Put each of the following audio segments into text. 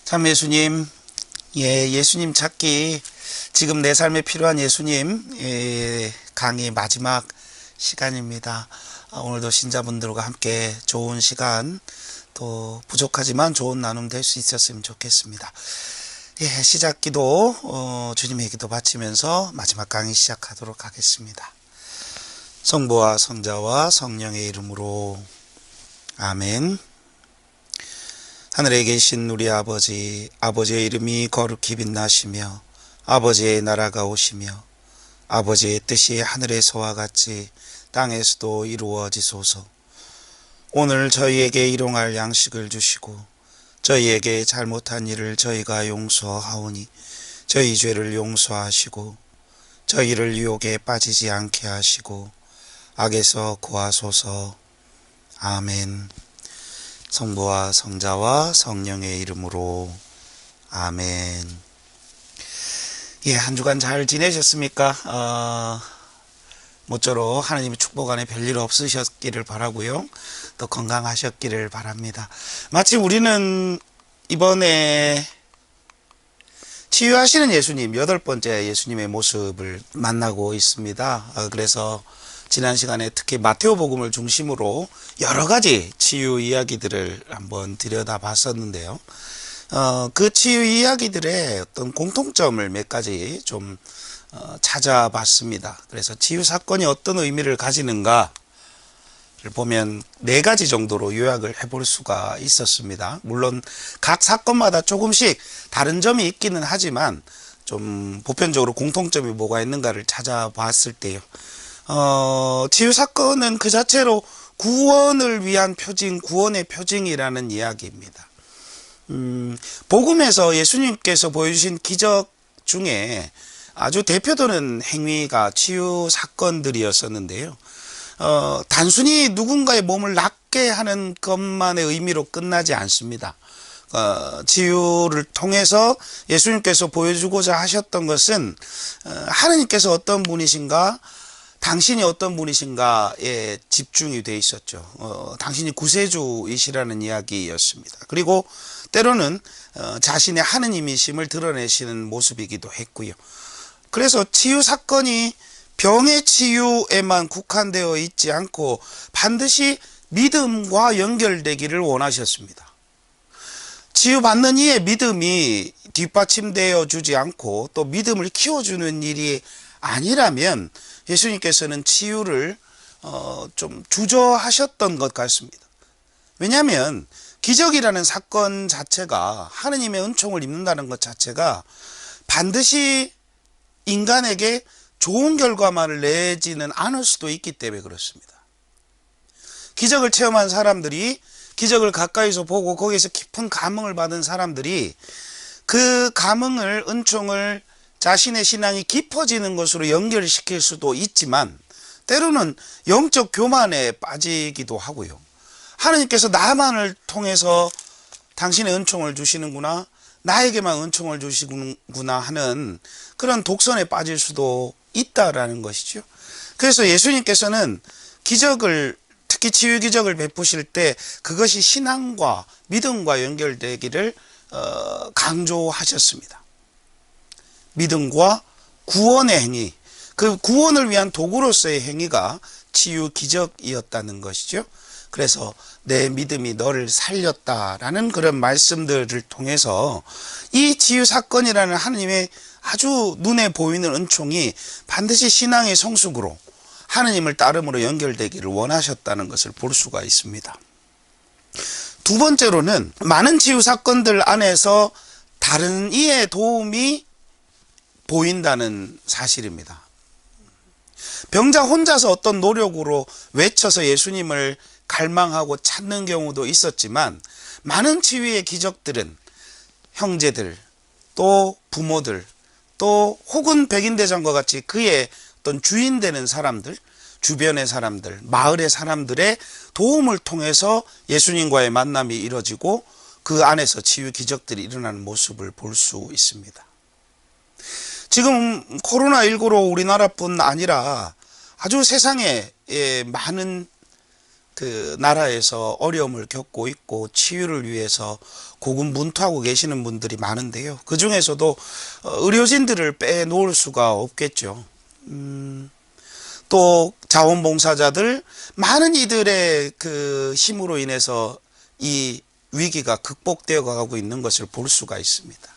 참 예수님, 예수님 찾기, 지금 내 삶에 필요한 예수님, 강의 마지막 시간입니다. 오늘도 신자분들과 함께 좋은 시간, 또 부족하지만 좋은 나눔 될 수 있었으면 좋겠습니다. 시작 기도, 주님의 기도 바치면서 마지막 강의 시작하도록 하겠습니다. 성부와 성자와 성령의 이름으로 아멘. 하늘에 계신 우리 아버지, 아버지의 이름이 거룩히 빛나시며 아버지의 나라가 오시며 아버지의 뜻이 하늘에서와 같이 땅에서도 이루어지소서. 오늘 저희에게 일용할 양식을 주시고 저희에게 잘못한 일을 저희가 용서하오니 저희 죄를 용서하시고 저희를 유혹에 빠지지 않게 하시고 악에서 구하소서. 아멘. 성부와 성자와 성령의 이름으로 아멘. 한 주간 잘 지내셨습니까? 모쪼록 하나님의 축복 안에 별일 없으셨기를 바라고요. 또 건강하셨기를 바랍니다. 마침 우리는 이번에 치유하시는 예수님, 8번째 예수님의 모습을 만나고 있습니다. 그래서 지난 시간에 특히 마테오복음을 중심으로 여러 가지 치유 이야기들을 한번 들여다봤었는데요. 그 치유 이야기들의 어떤 공통점을 몇 가지 좀 찾아봤습니다. 그래서 치유 사건이 어떤 의미를 가지는가를 보면 4가지 정도로 요약을 해볼 수가 있었습니다. 물론 각 사건마다 조금씩 다른 점이 있기는 하지만 좀 보편적으로 공통점이 뭐가 있는가를 찾아봤을 때요. 치유 사건은 그 자체로 구원을 위한 표징, 구원의 표징이라는 이야기입니다. 복음에서 예수님께서 보여주신 기적 중에 아주 대표되는 행위가 치유 사건들이었었는데요. 단순히 누군가의 몸을 낫게 하는 것만의 의미로 끝나지 않습니다. 치유를 통해서 예수님께서 보여주고자 하셨던 것은 하느님께서 어떤 분이신가, 당신이 어떤 분이신가에 집중이 돼 있었죠. 당신이 구세주이시라는 이야기였습니다. 그리고 때로는 자신의 하느님이심을 드러내시는 모습이기도 했고요. 그래서 치유 사건이 병의 치유에만 국한되어 있지 않고 반드시 믿음과 연결되기를 원하셨습니다. 치유받는 이의 믿음이 뒷받침되어 주지 않고 또 믿음을 키워주는 일이 아니라면 예수님께서는 치유를 좀 주저하셨던 것 같습니다. 왜냐하면 기적이라는 사건 자체가, 하느님의 은총을 입는다는 것 자체가 반드시 인간에게 좋은 결과만을 내지는 않을 수도 있기 때문에 그렇습니다. 기적을 체험한 사람들이, 기적을 가까이서 보고 거기에서 깊은 감흥을 받은 사람들이 그 감흥을, 은총을 자신의 신앙이 깊어지는 것으로 연결시킬 수도 있지만 때로는 영적 교만에 빠지기도 하고요. 하나님께서 나만을 통해서 당신의 은총을 주시는구나, 나에게만 은총을 주시구나 하는 그런 독선에 빠질 수도 있다라는 것이죠. 그래서 예수님께서는 기적을, 특히 치유 기적을 베푸실 때 그것이 신앙과 믿음과 연결되기를 강조하셨습니다. 믿음과 구원의 행위, 그 구원을 위한 도구로서의 행위가 치유 기적이었다는 것이죠. 그래서 내 믿음이 너를 살렸다라는 그런 말씀들을 통해서 이 치유 사건이라는 하나님의 아주 눈에 보이는 은총이 반드시 신앙의 성숙으로 하나님을 따름으로 연결되기를 원하셨다는 것을 볼 수가 있습니다. 두 번째로는 많은 치유 사건들 안에서 다른 이의 도움이 보인다는 사실입니다. 병자 혼자서 어떤 노력으로 외쳐서 예수님을 갈망하고 찾는 경우도 있었지만 많은 치유의 기적들은 형제들, 또 부모들, 또 혹은 백인대장과 같이 그의 어떤 주인 되는 사람들, 주변의 사람들, 마을의 사람들의 도움을 통해서 예수님과의 만남이 이루어지고 그 안에서 치유 기적들이 일어나는 모습을 볼 수 있습니다. 지금 코로나19로 우리나라뿐 아니라 아주 세상에 많은 그 나라에서 어려움을 겪고 있고 치유를 위해서 고군분투하고 계시는 분들이 많은데요. 그 중에서도 의료진들을 빼놓을 수가 없겠죠. 또 자원봉사자들, 많은 이들의 그 힘으로 인해서 이 위기가 극복되어 가고 있는 것을 볼 수가 있습니다.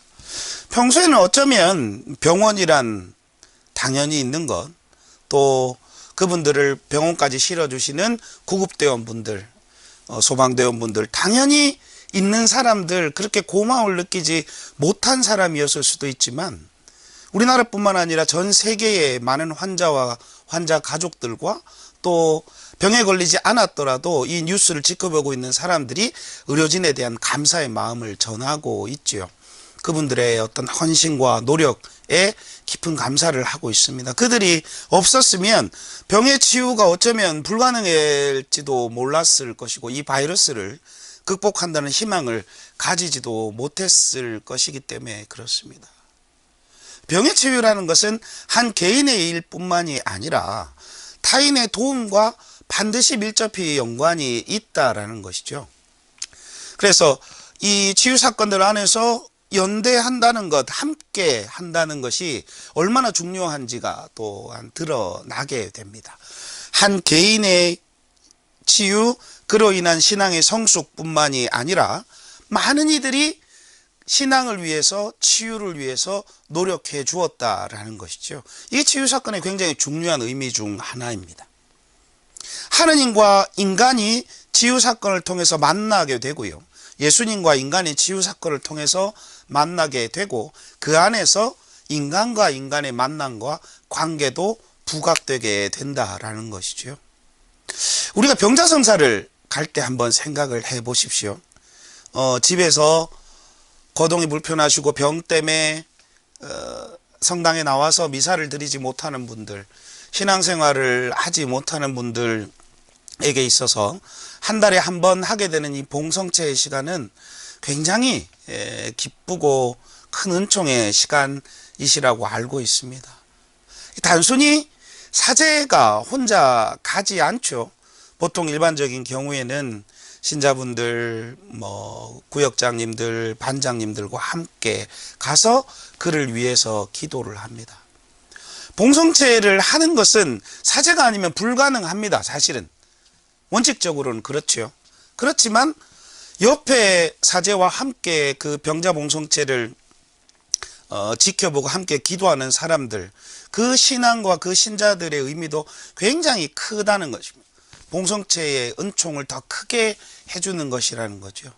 평소에는 어쩌면 병원이란 당연히 있는 것, 또 그분들을 병원까지 실어주시는 구급대원분들, 소방대원분들, 당연히 있는 사람들, 그렇게 고마움을 느끼지 못한 사람이었을 수도 있지만 우리나라뿐만 아니라 전 세계의 많은 환자와 환자 가족들과 또 병에 걸리지 않았더라도 이 뉴스를 지켜보고 있는 사람들이 의료진에 대한 감사의 마음을 전하고 있지요. 그분들의 어떤 헌신과 노력에 깊은 감사를 하고 있습니다. 그들이 없었으면 병의 치유가 어쩌면 불가능할지도 몰랐을 것이고 이 바이러스를 극복한다는 희망을 가지지도 못했을 것이기 때문에 그렇습니다. 병의 치유라는 것은 한 개인의 일뿐만이 아니라 타인의 도움과 반드시 밀접히 연관이 있다라는 것이죠. 그래서 이 치유 사건들 안에서 연대한다는 것, 함께 한다는 것이 얼마나 중요한지가 또한 드러나게 됩니다. 한 개인의 치유, 그로 인한 신앙의 성숙뿐만이 아니라 많은 이들이 신앙을 위해서, 치유를 위해서 노력해 주었다라는 것이죠. 이 치유 사건의 굉장히 중요한 의미 중 하나입니다. 하느님과 인간이 치유 사건을 통해서 만나게 되고요. 예수님과 인간의 치유 사건을 통해서 만나게 되고 그 안에서 인간과 인간의 만남과 관계도 부각되게 된다라는 것이죠. 우리가 병자성사를 갈 때 한번 생각을 해 보십시오. 집에서 거동이 불편하시고 병 때문에 성당에 나와서 미사를 드리지 못하는 분들, 신앙생활을 하지 못하는 분들에게 있어서 한 달에 한 번 하게 되는 이 봉성체의 시간은 굉장히 기쁘고 큰 은총의 시간이시라고 알고 있습니다. 단순히 사제가 혼자 가지 않죠. 보통 일반적인 경우에는 신자분들, 구역장님들, 반장님들과 함께 가서 그를 위해서 기도를 합니다. 봉성체를 하는 것은 사제가 아니면 불가능합니다. 사실은 원칙적으로는 그렇죠. 그렇지만 옆에 사제와 함께 그 병자 봉성체를 지켜보고 함께 기도하는 사람들, 그 신앙과 그 신자들의 의미도 굉장히 크다는 것입니다. 봉성체의 은총을 더 크게 해주는 것이라는 거죠.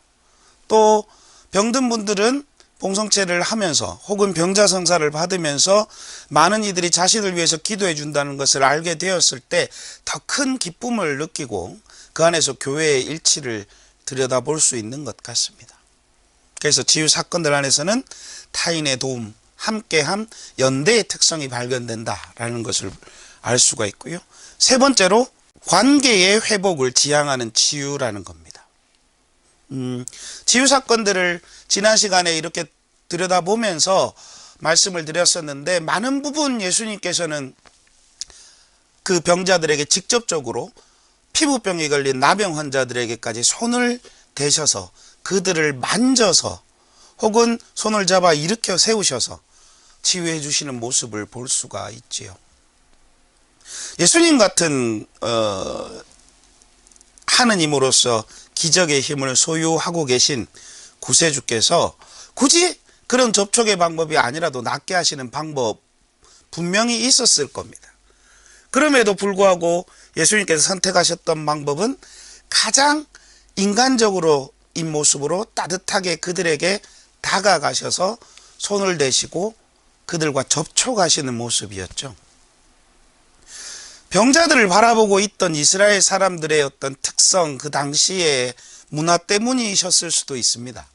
또 병든 분들은 봉성체를 하면서 혹은 병자성사를 받으면서 많은 이들이 자신을 위해서 기도해 준다는 것을 알게 되었을 때 더 큰 기쁨을 느끼고 그 안에서 교회의 일치를 들여다볼 수 있는 것 같습니다. 그래서 치유 사건들 안에서는 타인의 도움, 함께함, 연대의 특성이 발견된다라는 것을 알 수가 있고요. 세 번째로 관계의 회복을 지향하는 치유라는 겁니다. 치유 사건들을 지난 시간에 이렇게 들여다보면서 말씀을 드렸었는데 많은 부분 예수님께서는 그 병자들에게 직접적으로 피부병에 걸린 나병 환자들에게까지 손을 대셔서 그들을 만져서 혹은 손을 잡아 일으켜 세우셔서 치유해 주시는 모습을 볼 수가 있지요. 예수님 같은 하느님으로서 기적의 힘을 소유하고 계신 구세주께서 굳이 그런 접촉의 방법이 아니라도 낫게 하시는 방법 분명히 있었을 겁니다. 그럼에도 불구하고 예수님께서 선택하셨던 방법은 가장 인간적으로인 모습으로 따뜻하게 그들에게 다가가셔서 손을 대시고 그들과 접촉하시는 모습이었죠. 병자들을 바라보고 있던 이스라엘 사람들의 어떤 특성, 그 당시의 문화 때문이셨을 수도 있습니다.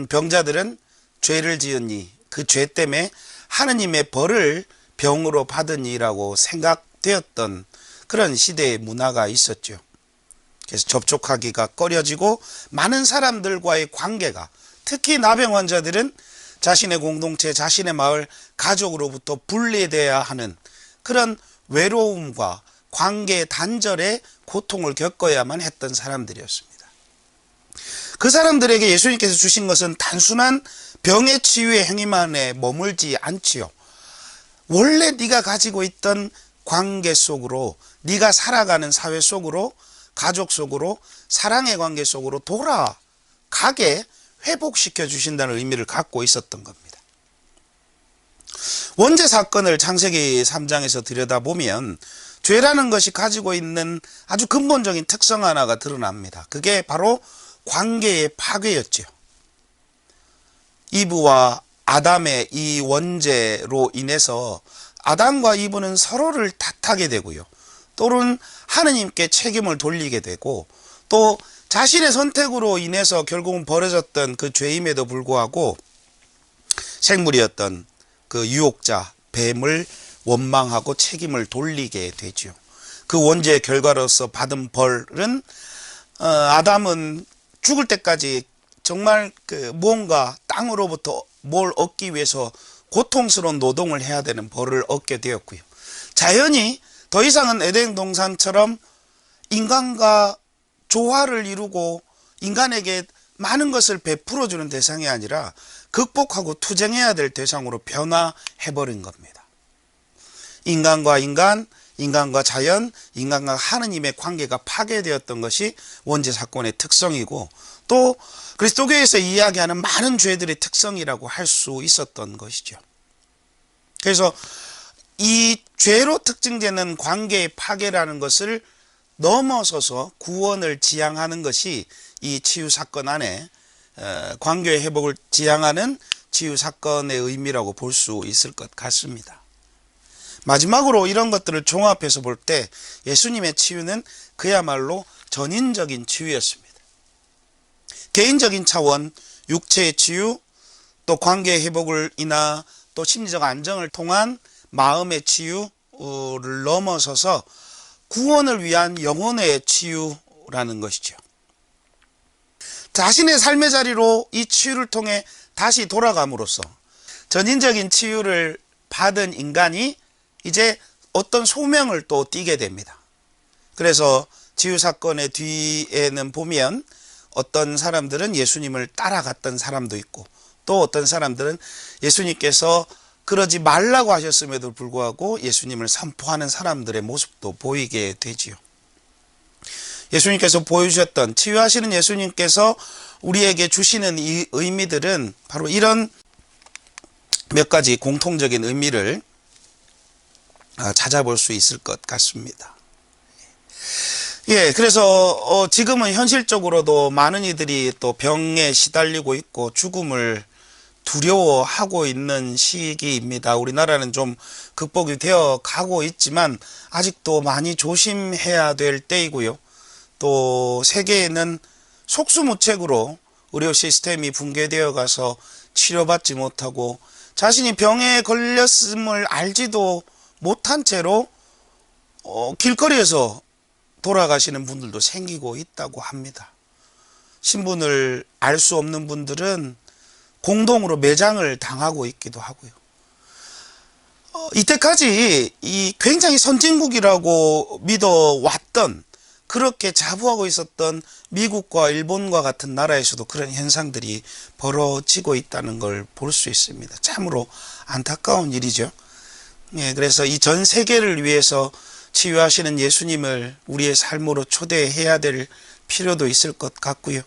병자들은 죄를 지으니 그 죄 때문에 하느님의 벌을 병으로 받으니라고 생각되었던 그런 시대의 문화가 있었죠. 그래서 접촉하기가 꺼려지고 많은 사람들과의 관계가, 특히 나병 환자들은 자신의 공동체, 자신의 마을, 가족으로부터 분리되어야 하는 그런 외로움과 관계 단절의 고통을 겪어야만 했던 사람들이었습니다. 그 사람들에게 예수님께서 주신 것은 단순한 병의 치유의 행위만에 머물지 않지요. 원래 네가 가지고 있던 관계 속으로, 네가 살아가는 사회 속으로, 가족 속으로, 사랑의 관계 속으로 돌아가게 회복시켜 주신다는 의미를 갖고 있었던 겁니다. 원죄 사건을 창세기 3장에서 들여다보면 죄라는 것이 가지고 있는 아주 근본적인 특성 하나가 드러납니다. 그게 바로 관계의 파괴였죠. 이브와 아담의 이 원죄로 인해서 아담과 이브는 서로를 탓하게 되고요. 또는 하느님께 책임을 돌리게 되고, 또 자신의 선택으로 인해서 결국은 벌어졌던 그 죄임에도 불구하고 생물이었던 그 유혹자 뱀을 원망하고 책임을 돌리게 되죠. 그 원죄의 결과로서 받은 벌은 아담은 죽을 때까지 정말 무언가 땅으로부터 뭘 얻기 위해서 고통스러운 노동을 해야 되는 벌을 얻게 되었고요. 자연이 더 이상은 에덴 동산처럼 인간과 조화를 이루고 인간에게 많은 것을 베풀어주는 대상이 아니라 극복하고 투쟁해야 될 대상으로 변화해버린 겁니다. 인간과 인간, 인간과 자연, 인간과 하느님의 관계가 파괴되었던 것이 원죄 사건의 특성이고, 또 그리스도교에서 이야기하는 많은 죄들의 특성이라고 할 수 있었던 것이죠. 그래서 이 죄로 특징되는 관계의 파괴라는 것을 넘어서서 구원을 지향하는 것이 이 치유 사건 안에 관계의 회복을 지향하는 치유 사건의 의미라고 볼 수 있을 것 같습니다. 마지막으로 이런 것들을 종합해서 볼 때 예수님의 치유는 그야말로 전인적인 치유였습니다. 개인적인 차원, 육체의 치유, 또 관계의 회복을 인하 또 심리적 안정을 통한 마음의 치유를 넘어서서 구원을 위한 영혼의 치유라는 것이죠. 자신의 삶의 자리로 이 치유를 통해 다시 돌아감으로써 전인적인 치유를 받은 인간이 이제 어떤 소명을 또 띠게 됩니다. 그래서 치유 사건의 뒤에는 보면 어떤 사람들은 예수님을 따라갔던 사람도 있고, 또 어떤 사람들은 예수님께서 그러지 말라고 하셨음에도 불구하고 예수님을 선포하는 사람들의 모습도 보이게 되지요. 예수님께서 보여주셨던, 치유하시는 예수님께서 우리에게 주시는 이 의미들은 바로 이런 몇 가지 공통적인 의미를 찾아볼 수 있을 것 같습니다. 그래서 지금은 현실적으로도 많은 이들이 또 병에 시달리고 있고 죽음을 두려워하고 있는 시기입니다. 우리나라는 좀 극복이 되어 가고 있지만 아직도 많이 조심해야 될 때이고요. 또 세계에는 속수무책으로 의료 시스템이 붕괴되어 가서 치료받지 못하고 자신이 병에 걸렸음을 알지도 못한 채로 길거리에서 돌아가시는 분들도 생기고 있다고 합니다. 신분을 알 수 없는 분들은 공동으로 매장을 당하고 있기도 하고요. 이때까지 이 굉장히 선진국이라고 믿어왔던, 그렇게 자부하고 있었던 미국과 일본과 같은 나라에서도 그런 현상들이 벌어지고 있다는 걸 볼 수 있습니다. 참으로 안타까운 일이죠. 그래서 이 전 세계를 위해서 치유하시는 예수님을 우리의 삶으로 초대해야 될 필요도 있을 것 같고요.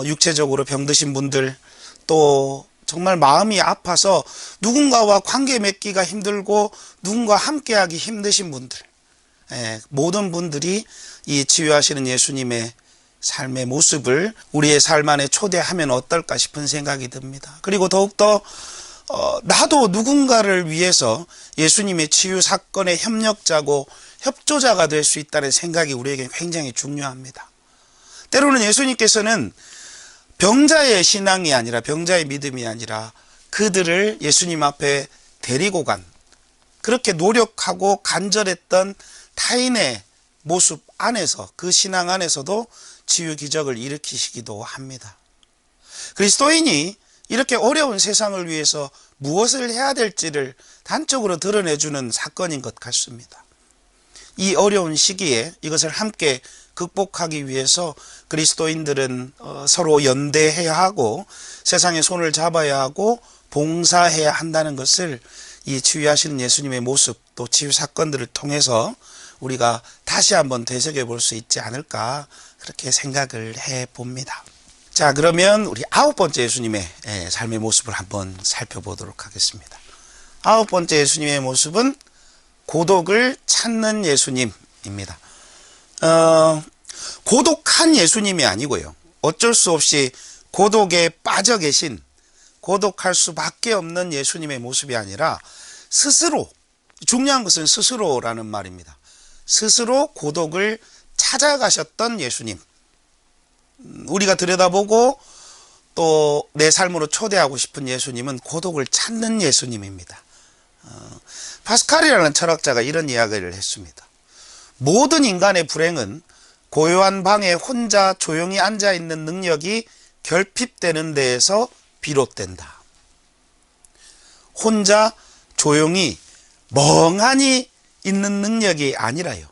육체적으로 병드신 분들, 또 정말 마음이 아파서 누군가와 관계 맺기가 힘들고 누군가 함께하기 힘드신 분들, 모든 분들이 이 치유하시는 예수님의 삶의 모습을 우리의 삶 안에 초대하면 어떨까 싶은 생각이 듭니다. 그리고 더욱더 나도 누군가를 위해서 예수님의 치유 사건의 협력자고 협조자가 될 수 있다는 생각이 우리에게 굉장히 중요합니다. 때로는 예수님께서는 병자의 신앙이 아니라, 병자의 믿음이 아니라 그들을 예수님 앞에 데리고 간, 그렇게 노력하고 간절했던 타인의 모습 안에서, 그 신앙 안에서도 치유 기적을 일으키시기도 합니다. 그리스도인이 이렇게 어려운 세상을 위해서 무엇을 해야 될지를 단적으로 드러내주는 사건인 것 같습니다. 이 어려운 시기에 이것을 함께 극복하기 위해서 그리스도인들은 서로 연대해야 하고 세상에 손을 잡아야 하고 봉사해야 한다는 것을 이 치유하시는 예수님의 모습 또 치유 사건들을 통해서 우리가 다시 한번 되새겨 볼 수 있지 않을까 그렇게 생각을 해 봅니다. 자, 그러면 우리 9번째 예수님의 삶의 모습을 한번 살펴보도록 하겠습니다. 9번째 예수님의 모습은 고독을 찾는 예수님입니다. 고독한 예수님이 아니고요. 어쩔 수 없이 고독에 빠져 계신 고독할 수밖에 없는 예수님의 모습이 아니라 스스로, 중요한 것은 스스로라는 말입니다. 스스로 고독을 찾아가셨던 예수님. 우리가 들여다보고 또 내 삶으로 초대하고 싶은 예수님은 고독을 찾는 예수님입니다. 파스칼이라는 철학자가 이런 이야기를 했습니다. 모든 인간의 불행은 고요한 방에 혼자 조용히 앉아있는 능력이 결핍되는 데에서 비롯된다. 혼자 조용히 멍하니 있는 능력이 아니라요.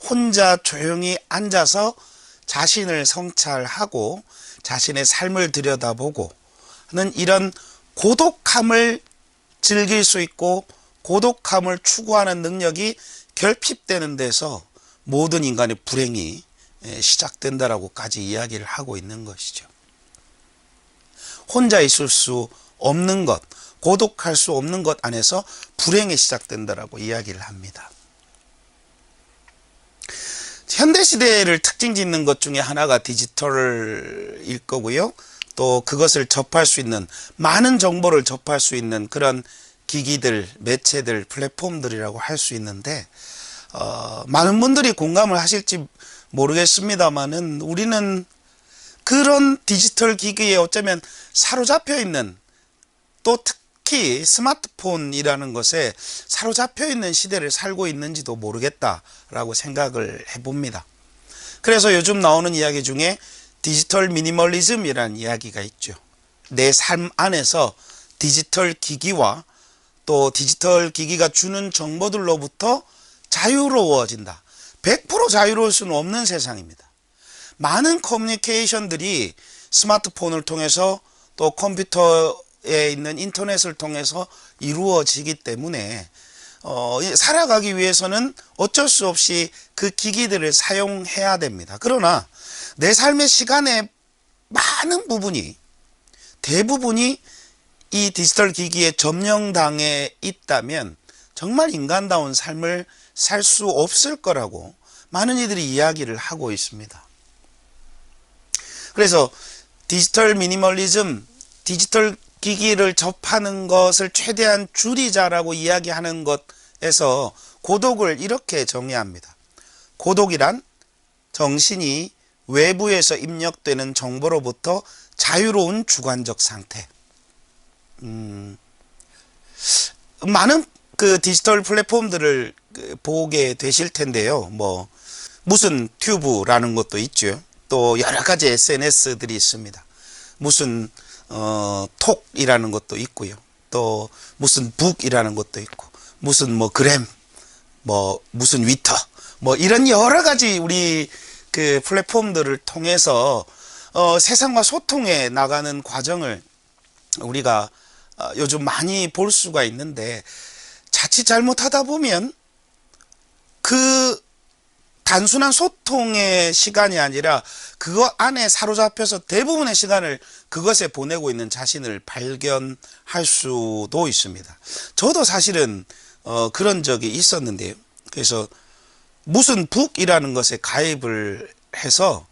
혼자 조용히 앉아서 자신을 성찰하고 자신의 삶을 들여다보고 하는 이런 고독함을 즐길 수 있고 고독함을 추구하는 능력이 결핍되는 데서 모든 인간의 불행이 시작된다라고까지 이야기를 하고 있는 것이죠. 혼자 있을 수 없는 것, 고독할 수 없는 것 안에서 불행이 시작된다라고 이야기를 합니다. 현대시대를 특징 짓는 것 중에 하나가 디지털일 거고요. 또 그것을 접할 수 있는, 많은 정보를 접할 수 있는 그런 기기들, 매체들, 플랫폼들이라고 할 수 있는데 많은 분들이 공감을 하실지 모르겠습니다만은 우리는 그런 디지털 기기에 어쩌면 사로잡혀 있는, 또 특히 스마트폰이라는 것에 사로잡혀 있는 시대를 살고 있는지도 모르겠다라고 생각을 해봅니다. 그래서 요즘 나오는 이야기 중에 디지털 미니멀리즘이라는 이야기가 있죠. 내 삶 안에서 디지털 기기와 또 디지털 기기가 주는 정보들로부터 자유로워진다. 100% 자유로울 수는 없는 세상입니다. 많은 커뮤니케이션들이 스마트폰을 통해서 또 컴퓨터에 있는 인터넷을 통해서 이루어지기 때문에 살아가기 위해서는 어쩔 수 없이 그 기기들을 사용해야 됩니다. 그러나 내 삶의 시간의 많은 부분이, 대부분이 이 디지털 기기에 점령당해 있다면 정말 인간다운 삶을 살 수 없을 거라고 많은 이들이 이야기를 하고 있습니다. 그래서 디지털 미니멀리즘, 디지털 기기를 접하는 것을 최대한 줄이자라고 이야기하는 것에서 고독을 이렇게 정의합니다. 고독이란 정신이 외부에서 입력되는 정보로부터 자유로운 주관적 상태. 많은 그 디지털 플랫폼들을 보게 되실 텐데요. 무슨 튜브라는 것도 있죠. 또 여러 가지 SNS들이 있습니다. 무슨 톡이라는 것도 있고요. 또 무슨 북이라는 것도 있고, 무슨 그램, 무슨 위터, 이런 여러 가지 우리 그 플랫폼들을 통해서 세상과 소통해 나가는 과정을 우리가 요즘 많이 볼 수가 있는데, 자칫 잘못하다 보면 그 단순한 소통의 시간이 아니라 그것 안에 사로잡혀서 대부분의 시간을 그것에 보내고 있는 자신을 발견할 수도 있습니다. 저도 사실은 그런 적이 있었는데요. 그래서 무슨 북이라는 것에 가입을 해서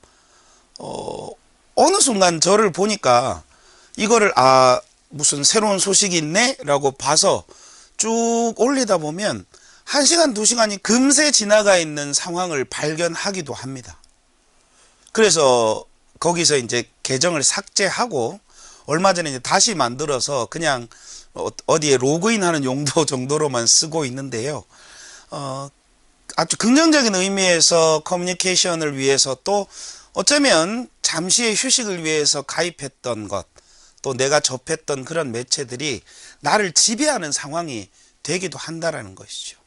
어느 순간 저를 보니까 이거를 무슨 새로운 소식이 있네 라고 봐서 쭉 올리다 보면 1시간, 2시간이 금세 지나가 있는 상황을 발견하기도 합니다. 그래서 거기서 이제 계정을 삭제하고 얼마 전에 이제 다시 만들어서 그냥 어디에 로그인하는 용도 정도로만 쓰고 있는데요. 아주 긍정적인 의미에서 커뮤니케이션을 위해서, 또 어쩌면 잠시의 휴식을 위해서 가입했던 것, 또 내가 접했던 그런 매체들이 나를 지배하는 상황이 되기도 한다라는 것이죠.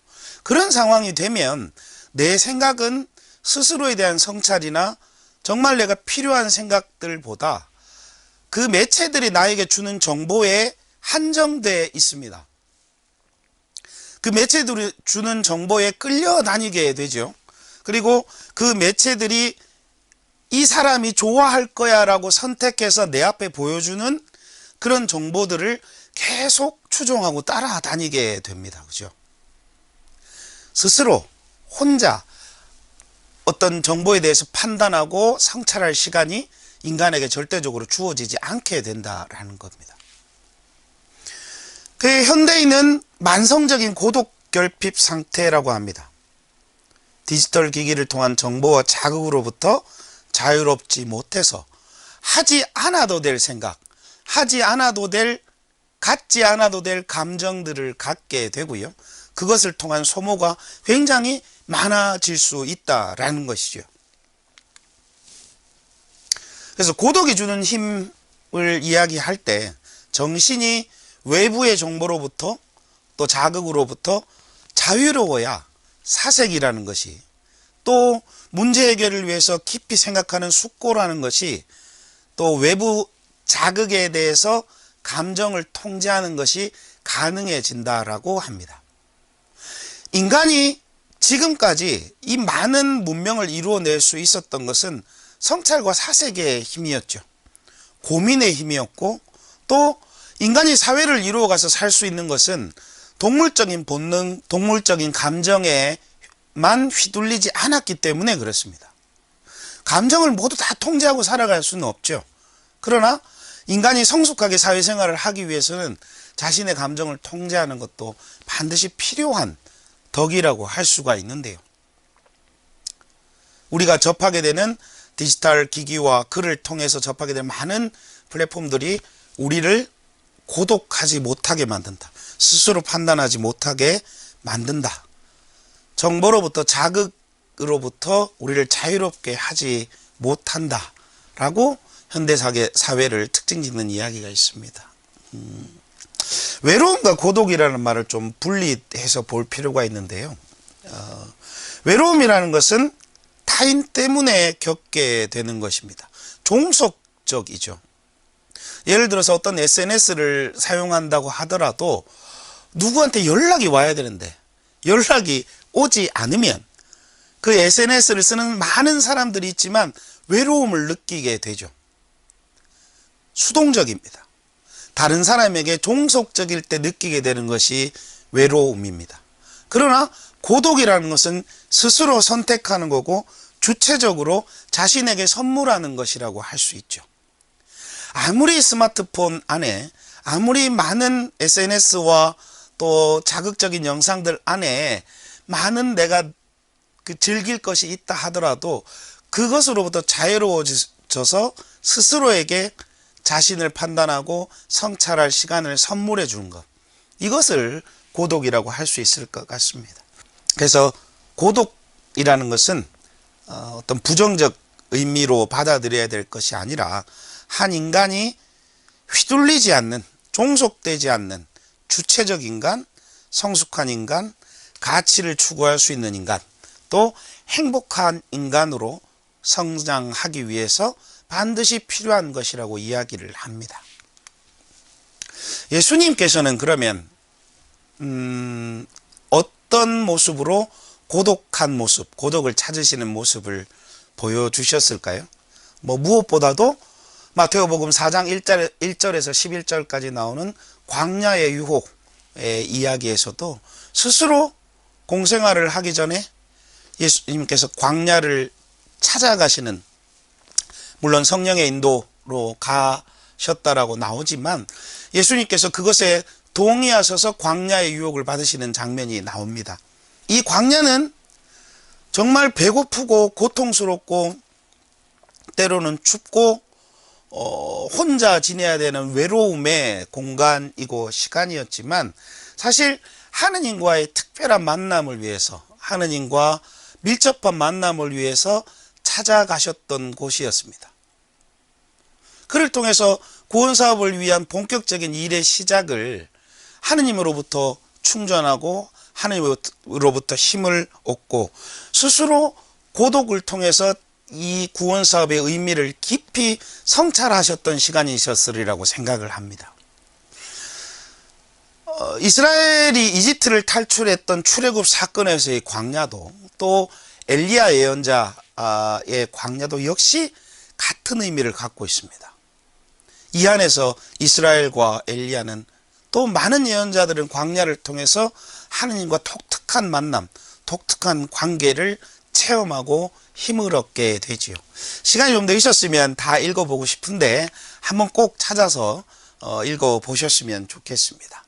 그런 상황이 되면 내 생각은 스스로에 대한 성찰이나 정말 내가 필요한 생각들보다 그 매체들이 나에게 주는 정보에 한정돼 있습니다. 그 매체들이 주는 정보에 끌려다니게 되죠. 그리고 그 매체들이 이 사람이 좋아할 거야 라고 선택해서 내 앞에 보여주는 그런 정보들을 계속 추종하고 따라다니게 됩니다. 그죠? 스스로 혼자 어떤 정보에 대해서 판단하고 성찰할 시간이 인간에게 절대적으로 주어지지 않게 된다라는 겁니다. 그 현대인은 만성적인 고독 결핍 상태라고 합니다. 디지털 기기를 통한 정보와 자극으로부터 자유롭지 못해서 하지 않아도 될 생각, 하지 않아도 될, 갖지 않아도 될 감정들을 갖게 되고요. 그것을 통한 소모가 굉장히 많아질 수 있다라는 것이죠. 그래서 고독이 주는 힘을 이야기할 때 정신이 외부의 정보로부터 또 자극으로부터 자유로워야 사색이라는 것이, 또 문제 해결을 위해서 깊이 생각하는 숙고라는 것이, 또 외부 자극에 대해서 감정을 통제하는 것이 가능해진다라고 합니다. 인간이 지금까지 이 많은 문명을 이루어낼 수 있었던 것은 성찰과 사색의 힘이었죠. 고민의 힘이었고, 또 인간이 사회를 이루어가서 살 수 있는 것은 동물적인 본능, 동물적인 감정에만 휘둘리지 않았기 때문에 그렇습니다. 감정을 모두 다 통제하고 살아갈 수는 없죠. 그러나 인간이 성숙하게 사회생활을 하기 위해서는 자신의 감정을 통제하는 것도 반드시 필요한 덕이라고 할 수가 있는데요. 우리가 접하게 되는 디지털 기기와 글을 통해서 접하게 되는 많은 플랫폼들이 우리를 고독하지 못하게 만든다. 스스로 판단하지 못하게 만든다. 정보로부터 자극으로부터 우리를 자유롭게 하지 못한다. 라고 현대사회를 특징짓는 이야기가 있습니다. 외로움과 고독이라는 말을 좀 분리해서 볼 필요가 있는데요. 외로움이라는 것은 타인 때문에 겪게 되는 것입니다. 종속적이죠. 예를 들어서 어떤 SNS를 사용한다고 하더라도 누구한테 연락이 와야 되는데 연락이 오지 않으면 그 SNS를 쓰는 많은 사람들이 있지만 외로움을 느끼게 되죠. 수동적입니다. 다른 사람에게 종속적일 때 느끼게 되는 것이 외로움입니다. 그러나 고독이라는 것은 스스로 선택하는 거고 주체적으로 자신에게 선물하는 것이라고 할 수 있죠. 아무리 스마트폰 안에, 아무리 많은 SNS와 또 자극적인 영상들 안에 많은 내가 즐길 것이 있다 하더라도 그것으로부터 자유로워져서 스스로에게 자신을 판단하고 성찰할 시간을 선물해 주는 것, 이것을 고독이라고 할 수 있을 것 같습니다. 그래서 고독이라는 것은 어떤 부정적 의미로 받아들여야 될 것이 아니라 한 인간이 휘둘리지 않는, 종속되지 않는 주체적 인간, 성숙한 인간, 가치를 추구할 수 있는 인간, 또 행복한 인간으로 성장하기 위해서 반드시 필요한 것이라고 이야기를 합니다. 예수님께서는 그러면 어떤 모습으로 고독한 모습, 고독을 찾으시는 모습을 보여주셨을까요? 무엇보다도 마태복음 4장 1절에서 11절까지 나오는 광야의 유혹의 이야기에서도 스스로 공생활을 하기 전에 예수님께서 광야를 찾아가시는, 물론 성령의 인도로 가셨다라고 나오지만 예수님께서 그것에 동의하셔서 광야의 유혹을 받으시는 장면이 나옵니다. 이 광야는 정말 배고프고 고통스럽고 때로는 춥고 혼자 지내야 되는 외로움의 공간이고 시간이었지만 사실 하느님과의 특별한 만남을 위해서, 하느님과 밀접한 만남을 위해서 찾아가셨던 곳이었습니다. 그를 통해서 구원사업을 위한 본격적인 일의 시작을 하느님으로부터 충전하고 하나님으로부터 힘을 얻고 스스로 고독을 통해서 이 구원 사업의 의미를 깊이 성찰하셨던 시간이셨으리라고 생각을 합니다. 이스라엘이 이집트를 탈출했던 출애굽 사건에서의 광야도, 또 엘리야 예언자의 광야도 역시 같은 의미를 갖고 있습니다. 이 안에서 이스라엘과 엘리야는, 또 많은 예언자들은 광야를 통해서 하느님과 독특한 만남, 독특한 관계를 체험하고 힘을 얻게 되지요. 시간이 좀 더 있었으면 다 읽어보고 싶은데 한번 꼭 찾아서 읽어보셨으면 좋겠습니다.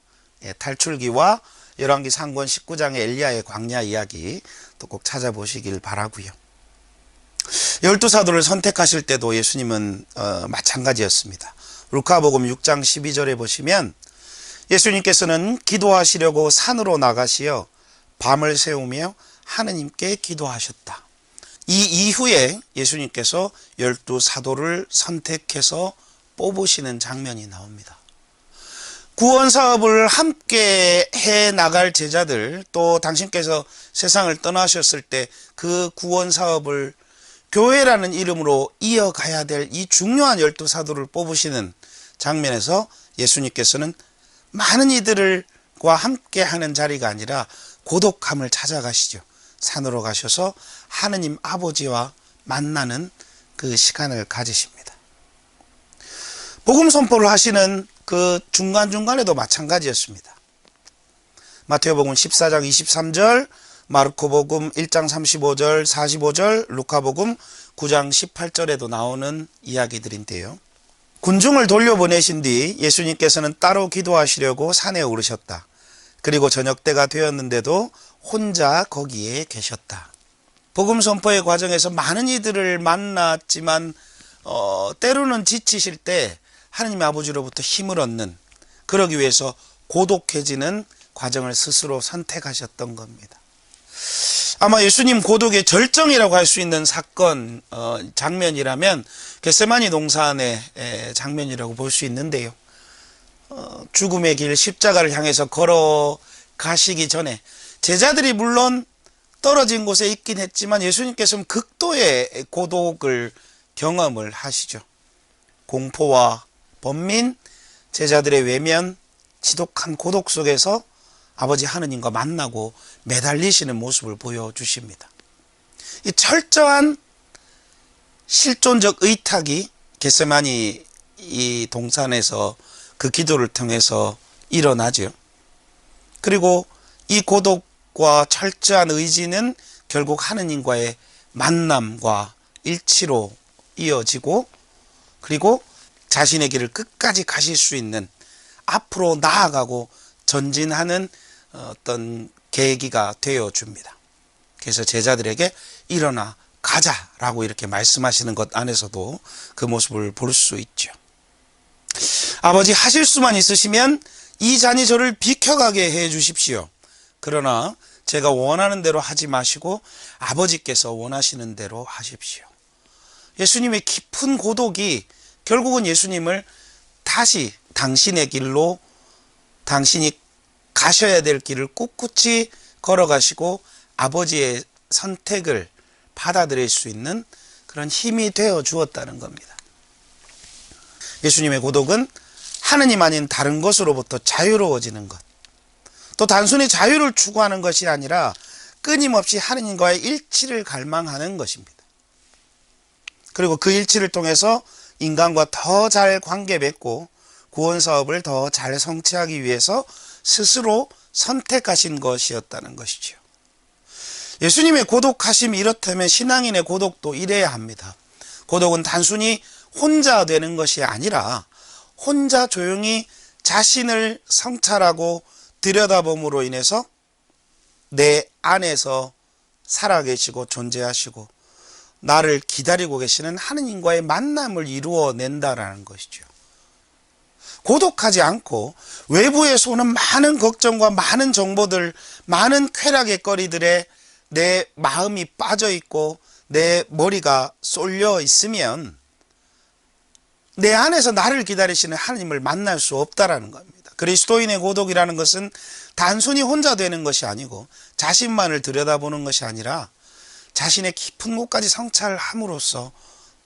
탈출기와 열왕기 상권 19장의 엘리야의 광야 이야기 또 꼭 찾아보시길 바라고요. 12사도를 선택하실 때도 예수님은 마찬가지였습니다. 루카복음 6장 12절에 보시면 예수님께서는 기도하시려고 산으로 나가시어 밤을 새우며 하느님께 기도하셨다. 이 이후에 예수님께서 12사도를 선택해서 뽑으시는 장면이 나옵니다. 구원 사업을 함께 해 나갈 제자들, 또 당신께서 세상을 떠나셨을 때 그 구원 사업을 교회라는 이름으로 이어가야 될 이 중요한 12사도를 뽑으시는 장면에서 예수님께서는 많은 이들과 함께 하는 자리가 아니라 고독함을 찾아가시죠. 산으로 가셔서 하느님 아버지와 만나는 그 시간을 가지십니다. 복음 선포를 하시는 그 중간중간에도 마찬가지였습니다. 마태복음 14장 23절, 마르코복음 1장 35절, 45절, 루카복음 9장 18절에도 나오는 이야기들인데요. 군중을 돌려보내신 뒤 예수님께서는 따로 기도하시려고 산에 오르셨다. 그리고 저녁때가 되었는데도 혼자 거기에 계셨다. 복음 선포의 과정에서 많은 이들을 만났지만 때로는 지치실 때 하느님의 아버지로부터 힘을 얻는, 그러기 위해서 고독해지는 과정을 스스로 선택하셨던 겁니다. 아마 예수님 고독의 절정이라고 할 수 있는 사건, 장면이라면 겟세마니 동산의 장면이라고 볼 수 있는데요. 죽음의 길, 십자가를 향해서 걸어가시기 전에 제자들이 물론 떨어진 곳에 있긴 했지만 예수님께서는 극도의 고독을 경험을 하시죠. 공포와 번민, 제자들의 외면, 지독한 고독 속에서 아버지 하느님과 만나고 매달리시는 모습을 보여주십니다. 이 철저한 실존적 의탁이 겟세마니 이 동산에서 그 기도를 통해서 일어나죠. 그리고 이 고독과 철저한 의지는 결국 하느님과의 만남과 일치로 이어지고, 그리고 자신의 길을 끝까지 가실 수 있는, 앞으로 나아가고 전진하는 어떤 계기가 되어줍니다. 그래서 제자들에게 일어나 가자라고 이렇게 말씀하시는 것 안에서도 그 모습을 볼 수 있죠. 아버지, 하실 수만 있으시면 이 잔이 저를 비켜가게 해 주십시오. 그러나 제가 원하는 대로 하지 마시고 아버지께서 원하시는 대로 하십시오. 예수님의 깊은 고독이 결국은 예수님을 다시 당신의 길로, 당신이 가셔야 될 길을 꿋꿋이 걸어가시고 아버지의 선택을 받아들일 수 있는 그런 힘이 되어 주었다는 겁니다. 예수님의 고독은 하느님 아닌 다른 것으로부터 자유로워지는 것, 또 단순히 자유를 추구하는 것이 아니라 끊임없이 하느님과의 일치를 갈망하는 것입니다. 그리고 그 일치를 통해서 인간과 더 잘 관계 맺고 구원 사업을 더 잘 성취하기 위해서 스스로 선택하신 것이었다는 것이죠. 예수님의 고독하심이 이렇다면 신앙인의 고독도 이래야 합니다. 고독은 단순히 혼자 되는 것이 아니라 혼자 조용히 자신을 성찰하고 들여다봄으로 인해서 내 안에서 살아계시고 존재하시고 나를 기다리고 계시는 하느님과의 만남을 이루어낸다라는 것이죠. 고독하지 않고 외부에서 오는 많은 걱정과 많은 정보들, 많은 쾌락의 거리들에 내 마음이 빠져 있고 내 머리가 쏠려 있으면 내 안에서 나를 기다리시는 하느님을 만날 수 없다라는 겁니다. 그리스도인의 고독이라는 것은 단순히 혼자 되는 것이 아니고 자신만을 들여다보는 것이 아니라 자신의 깊은 곳까지 성찰함으로써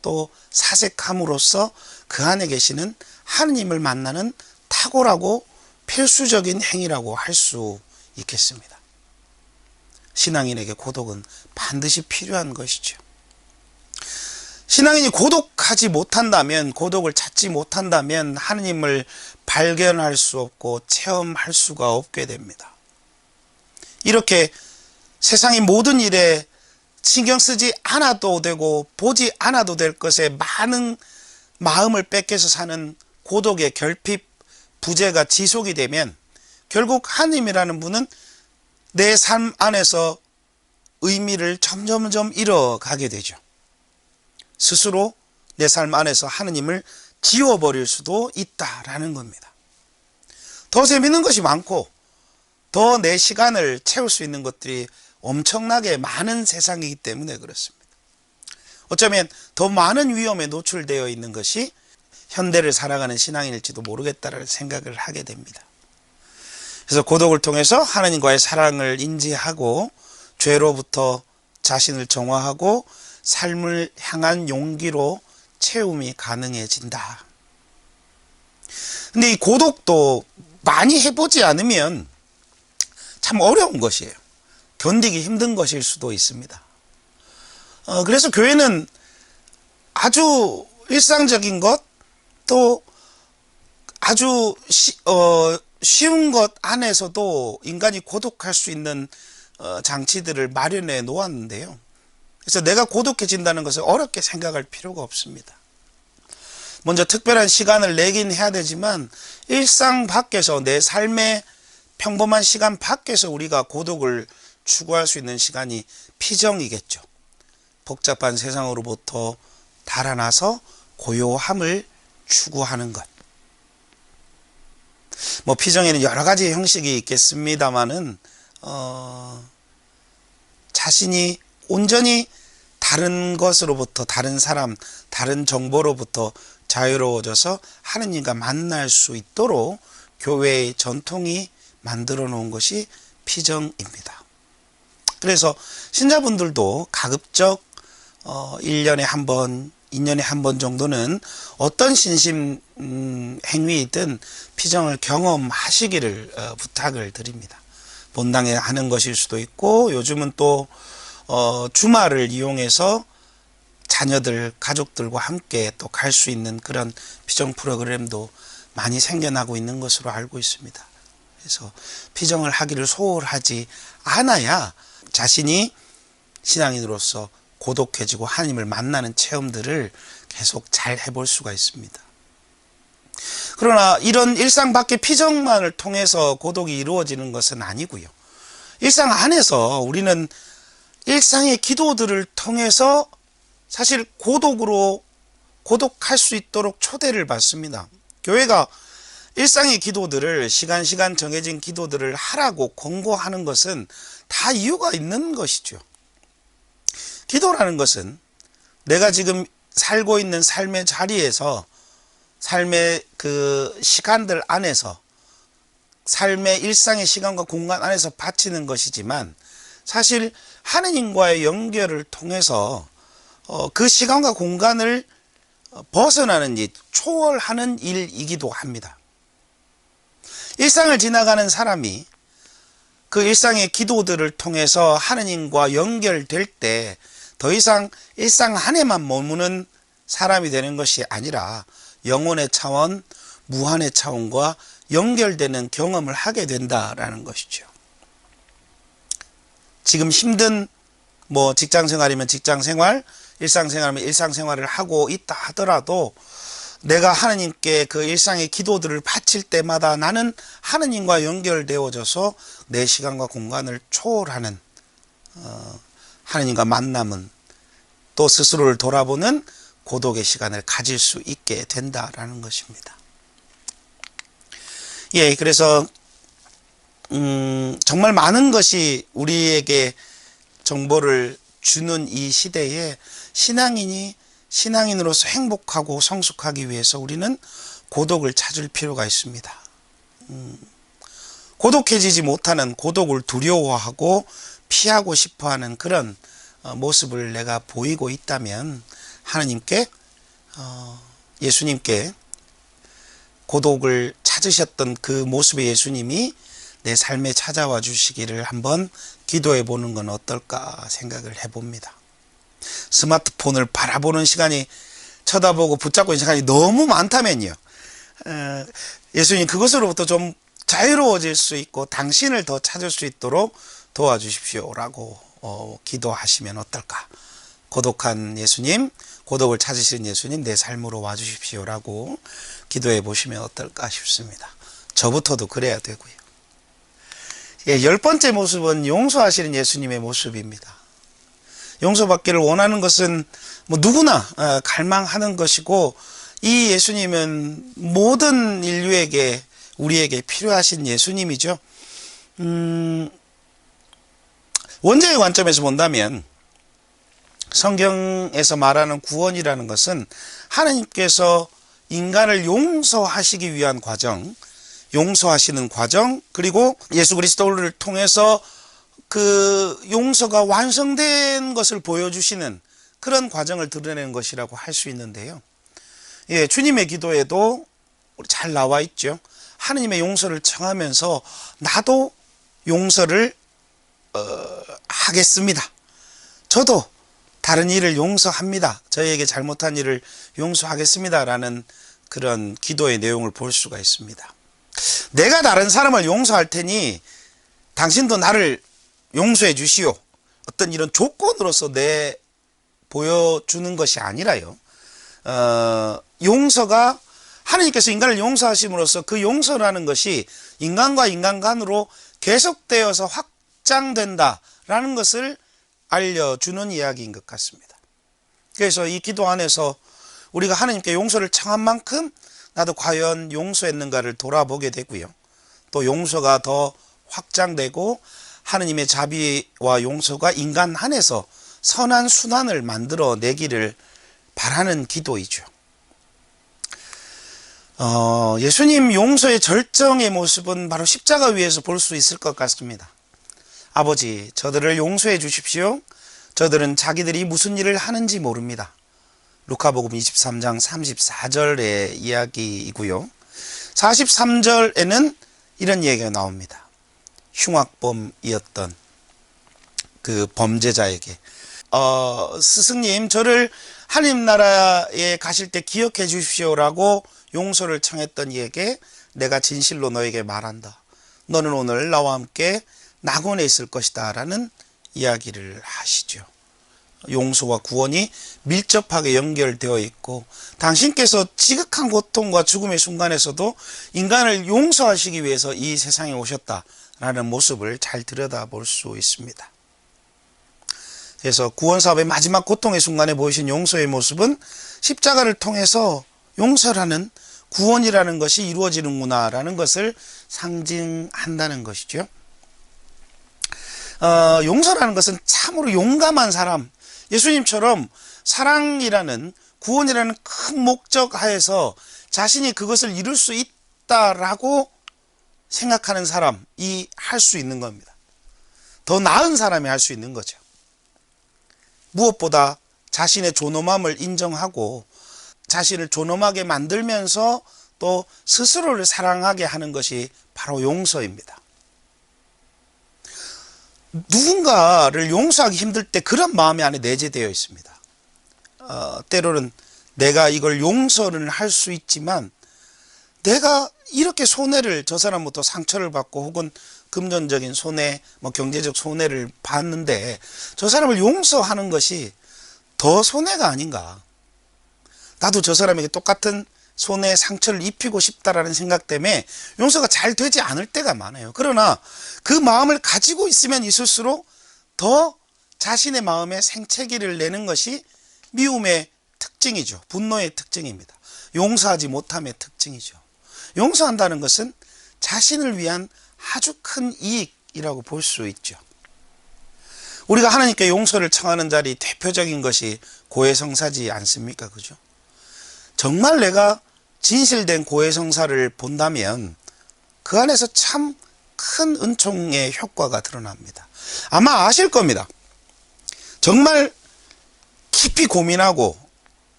또 사색함으로써 그 안에 계시는 하느님을 만나는 탁월하고 필수적인 행위라고 할 수 있겠습니다. 신앙인에게 고독은 반드시 필요한 것이죠. 신앙인이 고독하지 못한다면, 고독을 찾지 못한다면 하느님을 발견할 수 없고 체험할 수가 없게 됩니다. 이렇게 세상의 모든 일에 신경 쓰지 않아도 되고 보지 않아도 될 것에 많은 마음을 뺏겨서 사는 고독의 결핍, 부재가 지속이 되면 결국 하느님이라는 분은 내 삶 안에서 의미를 점점점 잃어가게 되죠. 스스로 내 삶 안에서 하느님을 지워버릴 수도 있다라는 겁니다. 더 재밌는 것이 많고 더 내 시간을 채울 수 있는 것들이 엄청나게 많은 세상이기 때문에 그렇습니다. 어쩌면 더 많은 위험에 노출되어 있는 것이 현대를 살아가는 신앙일지도 모르겠다라는 생각을 하게 됩니다. 그래서 고독을 통해서 하나님과의 사랑을 인지하고 죄로부터 자신을 정화하고 삶을 향한 용기로 채움이 가능해진다. 근데 이 고독도 많이 해보지 않으면 참 어려운 것이에요. 견디기 힘든 것일 수도 있습니다. 그래서 교회는 아주 일상적인 것, 또 아주 쉬운 것 안에서도 인간이 고독할 수 있는 장치들을 마련해 놓았는데요. 그래서 내가 고독해진다는 것을 어렵게 생각할 필요가 없습니다. 먼저 특별한 시간을 내긴 해야 되지만 일상 밖에서, 내 삶의 평범한 시간 밖에서 우리가 고독을 추구할 수 있는 시간이 피정이겠죠. 복잡한 세상으로부터 달아나서 고요함을 추구하는 것. 피정에는 여러 가지 형식이 있겠습니다만은 자신이 온전히 다른 것으로부터, 다른 사람, 다른 정보로부터 자유로워져서 하느님과 만날 수 있도록 교회의 전통이 만들어 놓은 것이 피정입니다. 그래서 신자분들도 가급적 1년에 한 번, 2년에 한 번 정도는 어떤 신심 행위이든 피정을 경험하시기를 부탁을 드립니다. 본당에 하는 것일 수도 있고, 요즘은 또 주말을 이용해서 자녀들, 가족들과 함께 또 갈 수 있는 그런 피정 프로그램도 많이 생겨나고 있는 것으로 알고 있습니다. 그래서 피정을 하기를 소홀하지 않아야 자신이 신앙인으로서 고독해지고 하나님을 만나는 체험들을 계속 잘 해볼 수가 있습니다. 그러나 이런 일상 밖의 피정만을 통해서 고독이 이루어지는 것은 아니고요. 일상 안에서 우리는 일상의 기도들을 통해서 사실 고독할 수 있도록 초대를 받습니다. 교회가 일상의 기도들을, 시간 정해진 기도들을 하라고 권고하는 것은 다 이유가 있는 것이죠. 기도라는 것은 내가 지금 살고 있는 삶의 자리에서, 삶의 그 시간들 안에서, 삶의 일상의 시간과 공간 안에서 바치는 것이지만, 사실 하느님과의 연결을 통해서 그 시간과 공간을 벗어나는 일, 초월하는 일이기도 합니다. 일상을 지나가는 사람이 그 일상의 기도들을 통해서 하느님과 연결될 때 더 이상 일상 안에만 머무는 사람이 되는 것이 아니라 영혼의 차원, 무한의 차원과 연결되는 경험을 하게 된다라는 것이죠. 지금 힘든 직장생활이면 직장생활, 일상생활이면 일상생활을 하고 있다 하더라도 내가 하느님께 그 일상의 기도들을 바칠 때마다 나는 하느님과 연결되어져서 내 시간과 공간을 초월하는 하느님과 만남은, 또 스스로를 돌아보는 고독의 시간을 가질 수 있게 된다라는 것입니다. 그래서 정말 많은 것이 우리에게 정보를 주는 이 시대에 신앙인으로서 행복하고 성숙하기 위해서 우리는 고독을 찾을 필요가 있습니다. 고독해지지 못하는, 고독을 두려워하고 피하고 싶어하는 그런 모습을 내가 보이고 있다면 하나님께, 예수님께 고독을 찾으셨던 그 모습의 예수님이 내 삶에 찾아와 주시기를 한번 기도해 보는 건 어떨까 생각을 해봅니다. 스마트폰을 바라보는 시간이, 쳐다보고 붙잡고 있는 시간이 너무 많다면요, 예수님 그것으로부터 좀 자유로워질 수 있고 당신을 더 찾을 수 있도록 도와주십시오라고 기도하시면 어떨까. 고독한 예수님, 고독을 찾으시는 예수님, 내 삶으로 와주십시오라고 기도해 보시면 어떨까 싶습니다. 저부터도 그래야 되고요. 10번째 모습은 용서하시는 예수님의 모습입니다. 용서받기를 원하는 것은 누구나 갈망하는 것이고, 이 예수님은 모든 인류에게, 우리에게 필요하신 예수님이죠. 원죄의 관점에서 본다면 성경에서 말하는 구원이라는 것은 하나님께서 인간을 용서하시기 위한 과정, 용서하시는 과정, 그리고 예수 그리스도를 통해서 그 용서가 완성된 것을 보여주시는 그런 과정을 드러내는 것이라고 할 수 있는데요. 주님의 기도에도 잘 나와 있죠. 하느님의 용서를 청하면서 나도 용서를 하겠습니다. 저도 다른 일을 용서합니다. 저에게 잘못한 일을 용서하겠습니다. 라는 그런 기도의 내용을 볼 수가 있습니다. 내가 다른 사람을 용서할 테니 당신도 나를 용서해 주시오. 어떤 이런 조건으로서 보여주는 것이 아니라요. 용서가, 하나님께서 인간을 용서하심으로써 그 용서라는 것이 인간과 인간 간으로 계속되어서 확장된다라는 것을 알려주는 이야기인 것 같습니다. 그래서 이 기도 안에서 우리가 하나님께 용서를 청한 만큼 나도 과연 용서했는가를 돌아보게 되고요. 또 용서가 더 확장되고 하나님의 자비와 용서가 인간 안에서 선한 순환을 만들어내기를 바라는 기도이죠. 예수님 용서의 절정의 모습은 바로 십자가 위에서 볼 수 있을 것 같습니다. 아버지, 저들을 용서해 주십시오. 저들은 자기들이 무슨 일을 하는지 모릅니다. 루카복음 23장 34절의 이야기이고요. 43절에는 이런 얘기가 나옵니다. 흉악범이었던 그 범죄자에게 스승님, 저를 하나님 나라에 가실 때 기억해 주십시오라고 용서를 청했던 이에게 내가 진실로 너에게 말한다. 너는 오늘 나와 함께 낙원에 있을 것이다 라는 이야기를 하시죠. 용서와 구원이 밀접하게 연결되어 있고, 당신께서 지극한 고통과 죽음의 순간에서도 인간을 용서하시기 위해서 이 세상에 오셨다라는 모습을 잘 들여다볼 수 있습니다. 그래서 구원사업의 마지막 고통의 순간에 보이신 용서의 모습은 십자가를 통해서 용서라는, 구원이라는 것이 이루어지는구나라는 것을 상징한다는 것이죠. 용서라는 것은 참으로 용감한 사람, 예수님처럼 사랑이라는, 구원이라는 큰 목적 하에서 자신이 그것을 이룰 수 있다라고 생각하는 사람이 할 수 있는 겁니다. 더 나은 사람이 할 수 있는 거죠. 무엇보다 자신의 존엄함을 인정하고 자신을 존엄하게 만들면서 또 스스로를 사랑하게 하는 것이 바로 용서입니다. 누군가를 용서하기 힘들 때 그런 마음이 안에 내재되어 있습니다. 때로는 내가 이걸 용서를 할 수 있지만 내가 이렇게 손해를, 저 사람부터 상처를 받고 혹은 금전적인 손해, 경제적 손해를 받는데 저 사람을 용서하는 것이 더 손해가 아닌가. 나도 저 사람에게 똑같은 손해, 상처를 입히고 싶다라는 생각 때문에 용서가 잘 되지 않을 때가 많아요. 그러나 그 마음을 가지고 있으면 있을수록 더 자신의 마음에 생채기를 내는 것이 미움의 특징이죠. 분노의 특징입니다. 용서하지 못함의 특징이죠. 용서한다는 것은 자신을 위한 아주 큰 이익이라고 볼 수 있죠. 우리가 하나님께 용서를 청하는 자리 대표적인 것이 고해성사지 않습니까? 그죠? 정말 내가 진실된 고해성사를 본다면 그 안에서 참 큰 은총의 효과가 드러납니다. 아마 아실 겁니다. 정말 깊이 고민하고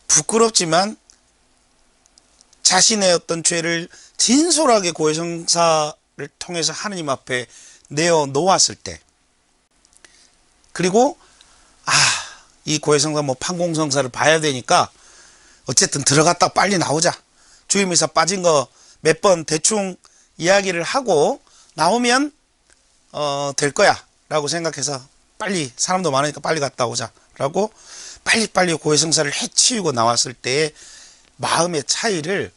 부끄럽지만 자신의 어떤 죄를 진솔하게 고해성사를 통해서 하느님 앞에 내어놓았을 때, 그리고 이 고해성사 판공성사를 봐야 되니까 어쨌든 들어갔다 빨리 나오자, 주임의사 빠진 거 몇 번 대충 이야기를 하고 나오면 될 거야 라고 생각해서 빨리, 사람도 많으니까 빨리 갔다 오자 라고 빨리빨리 고해성사를 해치우고 나왔을 때의 마음의 차이를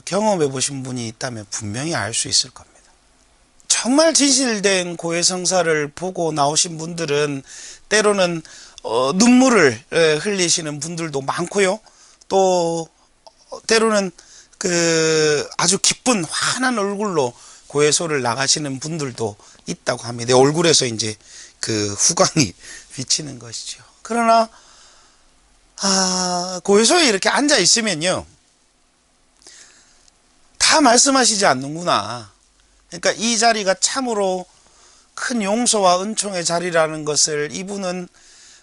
경험해 보신 분이 있다면 분명히 알 수 있을 겁니다. 정말 진실된 고해성사를 보고 나오신 분들은 때로는 눈물을 흘리시는 분들도 많고요. 또 때로는 아주 기쁜 환한 얼굴로 고해소를 나가시는 분들도 있다고 합니다. 얼굴에서 이제 후광이 비치는 것이죠. 그러나 고해소에 이렇게 앉아 있으면요, 다 말씀하시지 않는구나. 그러니까 이 자리가 참으로 큰 용서와 은총의 자리라는 것을 이분은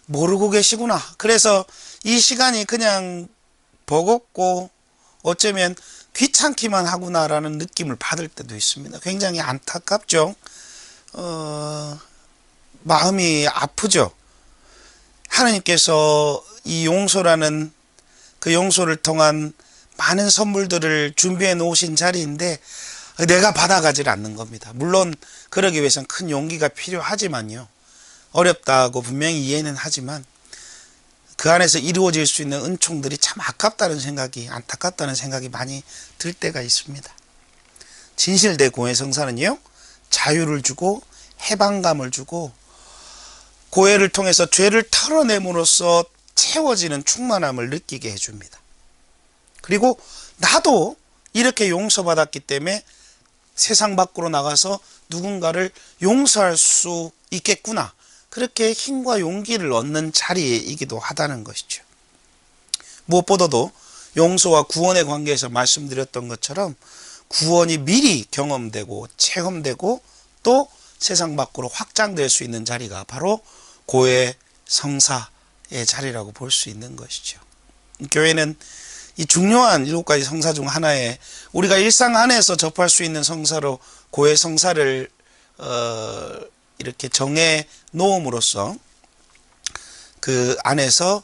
모르고 계시구나. 그래서 이 시간이 그냥 버겁고 어쩌면 귀찮기만 하구나라는 느낌을 받을 때도 있습니다. 굉장히 안타깝죠. 마음이 아프죠. 하나님께서 이 용서라는 그 용서를 통한 많은 선물들을 준비해 놓으신 자리인데 내가 받아가질 않는 겁니다. 물론 그러기 위해서는 큰 용기가 필요하지만요, 어렵다고 분명히 이해는 하지만 그 안에서 이루어질 수 있는 은총들이 참 아깝다는 생각이, 안타깝다는 생각이 많이 들 때가 있습니다. 진실된 고해성사는요, 자유를 주고 해방감을 주고 고해를 통해서 죄를 털어냄으로써 채워지는 충만함을 느끼게 해줍니다. 그리고 나도 이렇게 용서받았기 때문에 세상 밖으로 나가서 누군가를 용서할 수 있겠구나, 그렇게 힘과 용기를 얻는 자리이기도 하다는 것이죠. 무엇보다도 용서와 구원의 관계에서 말씀드렸던 것처럼 구원이 미리 경험되고 체험되고 또 세상 밖으로 확장될 수 있는 자리가 바로 고해 성사의 자리라고 볼 수 있는 것이죠. 교회는 이 중요한 7가지 성사 중 하나에 우리가 일상 안에서 접할 수 있는 성사로 고해 성사를 이렇게 정해 놓음으로써 그 안에서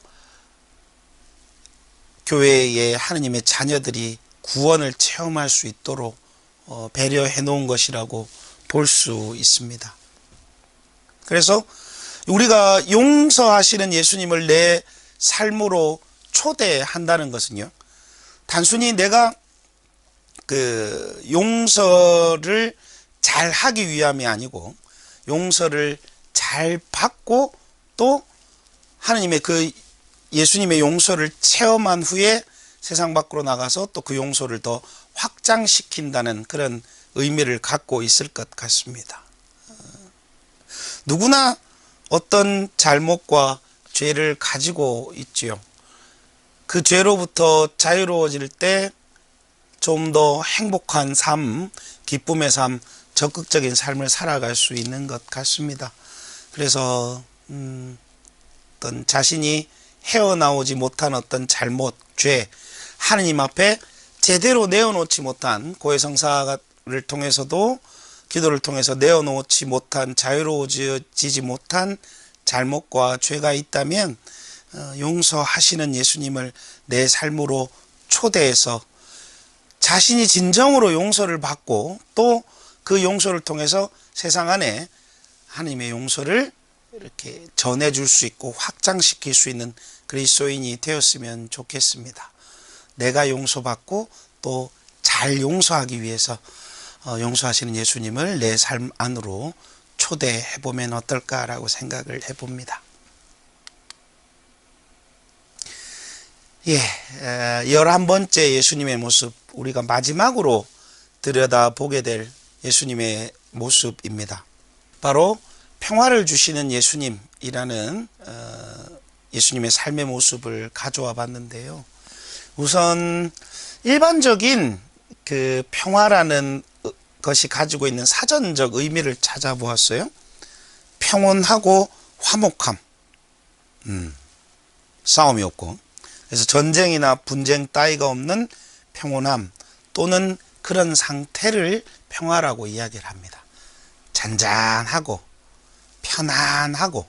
교회의 하느님의 자녀들이 구원을 체험할 수 있도록 배려해 놓은 것이라고 볼 수 있습니다. 그래서 우리가 용서하시는 예수님을 내 삶으로 초대한다는 것은요, 단순히 내가 용서를 잘 하기 위함이 아니고 용서를 잘 받고 또 하느님의 예수님의 용서를 체험한 후에 세상 밖으로 나가서 또 그 용서를 더 확장시킨다는 그런 의미를 갖고 있을 것 같습니다. 누구나 어떤 잘못과 죄를 가지고 있지요. 그 죄로부터 자유로워질 때 좀 더 행복한 삶, 기쁨의 삶, 적극적인 삶을 살아갈 수 있는 것 같습니다. 그래서 어떤 자신이 헤어나오지 못한 어떤 잘못, 죄, 하느님 앞에 제대로 내어놓지 못한 고해성사를 통해서도 기도를 통해서 내어놓지 못한, 자유로워지지 못한 잘못과 죄가 있다면 용서하시는 예수님을 내 삶으로 초대해서 자신이 진정으로 용서를 받고 또 그 용서를 통해서 세상 안에 하나님의 용서를 이렇게 전해줄 수 있고 확장시킬 수 있는 그리스도인이 되었으면 좋겠습니다. 내가 용서받고 또 잘 용서하기 위해서 용서하시는 예수님을 내 삶 안으로 초대해보면 어떨까라고 생각을 해봅니다. 11번째 예수님의 모습, 우리가 마지막으로 들여다보게 될 예수님의 모습입니다. 바로 평화를 주시는 예수님이라는 예수님의 삶의 모습을 가져와 봤는데요. 우선 일반적인 그 평화라는 것이 가지고 있는 사전적 의미를 찾아보았어요. 평온하고 화목함, 싸움이 없고, 그래서 전쟁이나 분쟁 따위가 없는 평온함 또는 그런 상태를 평화라고 이야기를 합니다. 잔잔하고 편안하고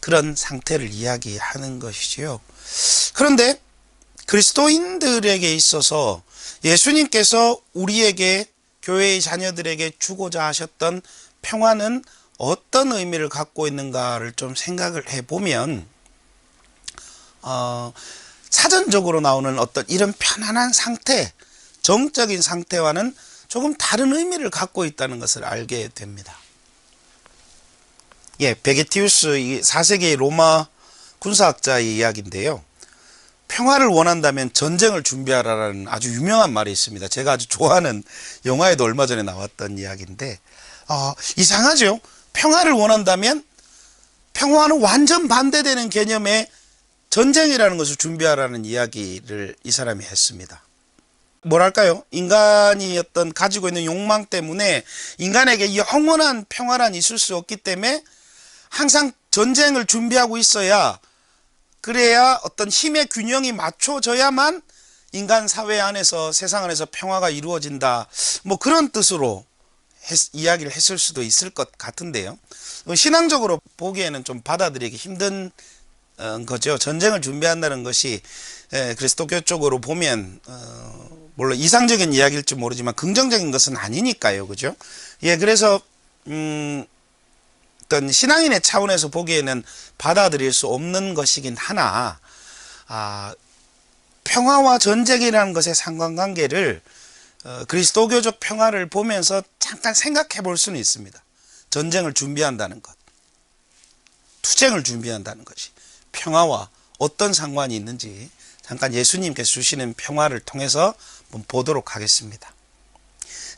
그런 상태를 이야기하는 것이지요. 그런데 그리스도인들에게 있어서 예수님께서 우리에게, 교회의 자녀들에게 주고자 하셨던 평화는 어떤 의미를 갖고 있는가를 좀 생각을 해보면 사전적으로 나오는 어떤 이런 편안한 상태, 정적인 상태와는 조금 다른 의미를 갖고 있다는 것을 알게 됩니다. 베게티우스 4세기의 로마 군사학자의 이야기인데요. 평화를 원한다면 전쟁을 준비하라라는 아주 유명한 말이 있습니다. 제가 아주 좋아하는 영화에도 얼마 전에 나왔던 이야기인데, 이상하죠? 평화를 원한다면 평화와는 완전 반대되는 개념의 전쟁이라는 것을 준비하라는 이야기를 이 사람이 했습니다. 뭐랄까요? 인간이 어떤 가지고 있는 욕망 때문에 인간에게 영원한 평화란 있을 수 없기 때문에 항상 전쟁을 준비하고 있어야, 그래야 어떤 힘의 균형이 맞춰져야만 인간 사회 안에서, 세상 안에서 평화가 이루어진다, 뭐 그런 뜻으로 이야기를 했을 수도 있을 것 같은데요. 신앙적으로 보기에는 좀 받아들이기 힘든 거죠. 전쟁을 준비한다는 것이 그리스도교 쪽으로 보면 물론 이상적인 이야기일지 모르지만 긍정적인 것은 아니니까요. 그죠? 그래서 어떤 신앙인의 차원에서 보기에는 받아들일 수 없는 것이긴 하나, 평화와 전쟁이라는 것의 상관관계를 그리스도교적 평화를 보면서 잠깐 생각해 볼 수는 있습니다. 전쟁을 준비한다는 것, 투쟁을 준비한다는 것이 평화와 어떤 상관이 있는지 잠깐 예수님께서 주시는 평화를 통해서 한번 보도록 하겠습니다.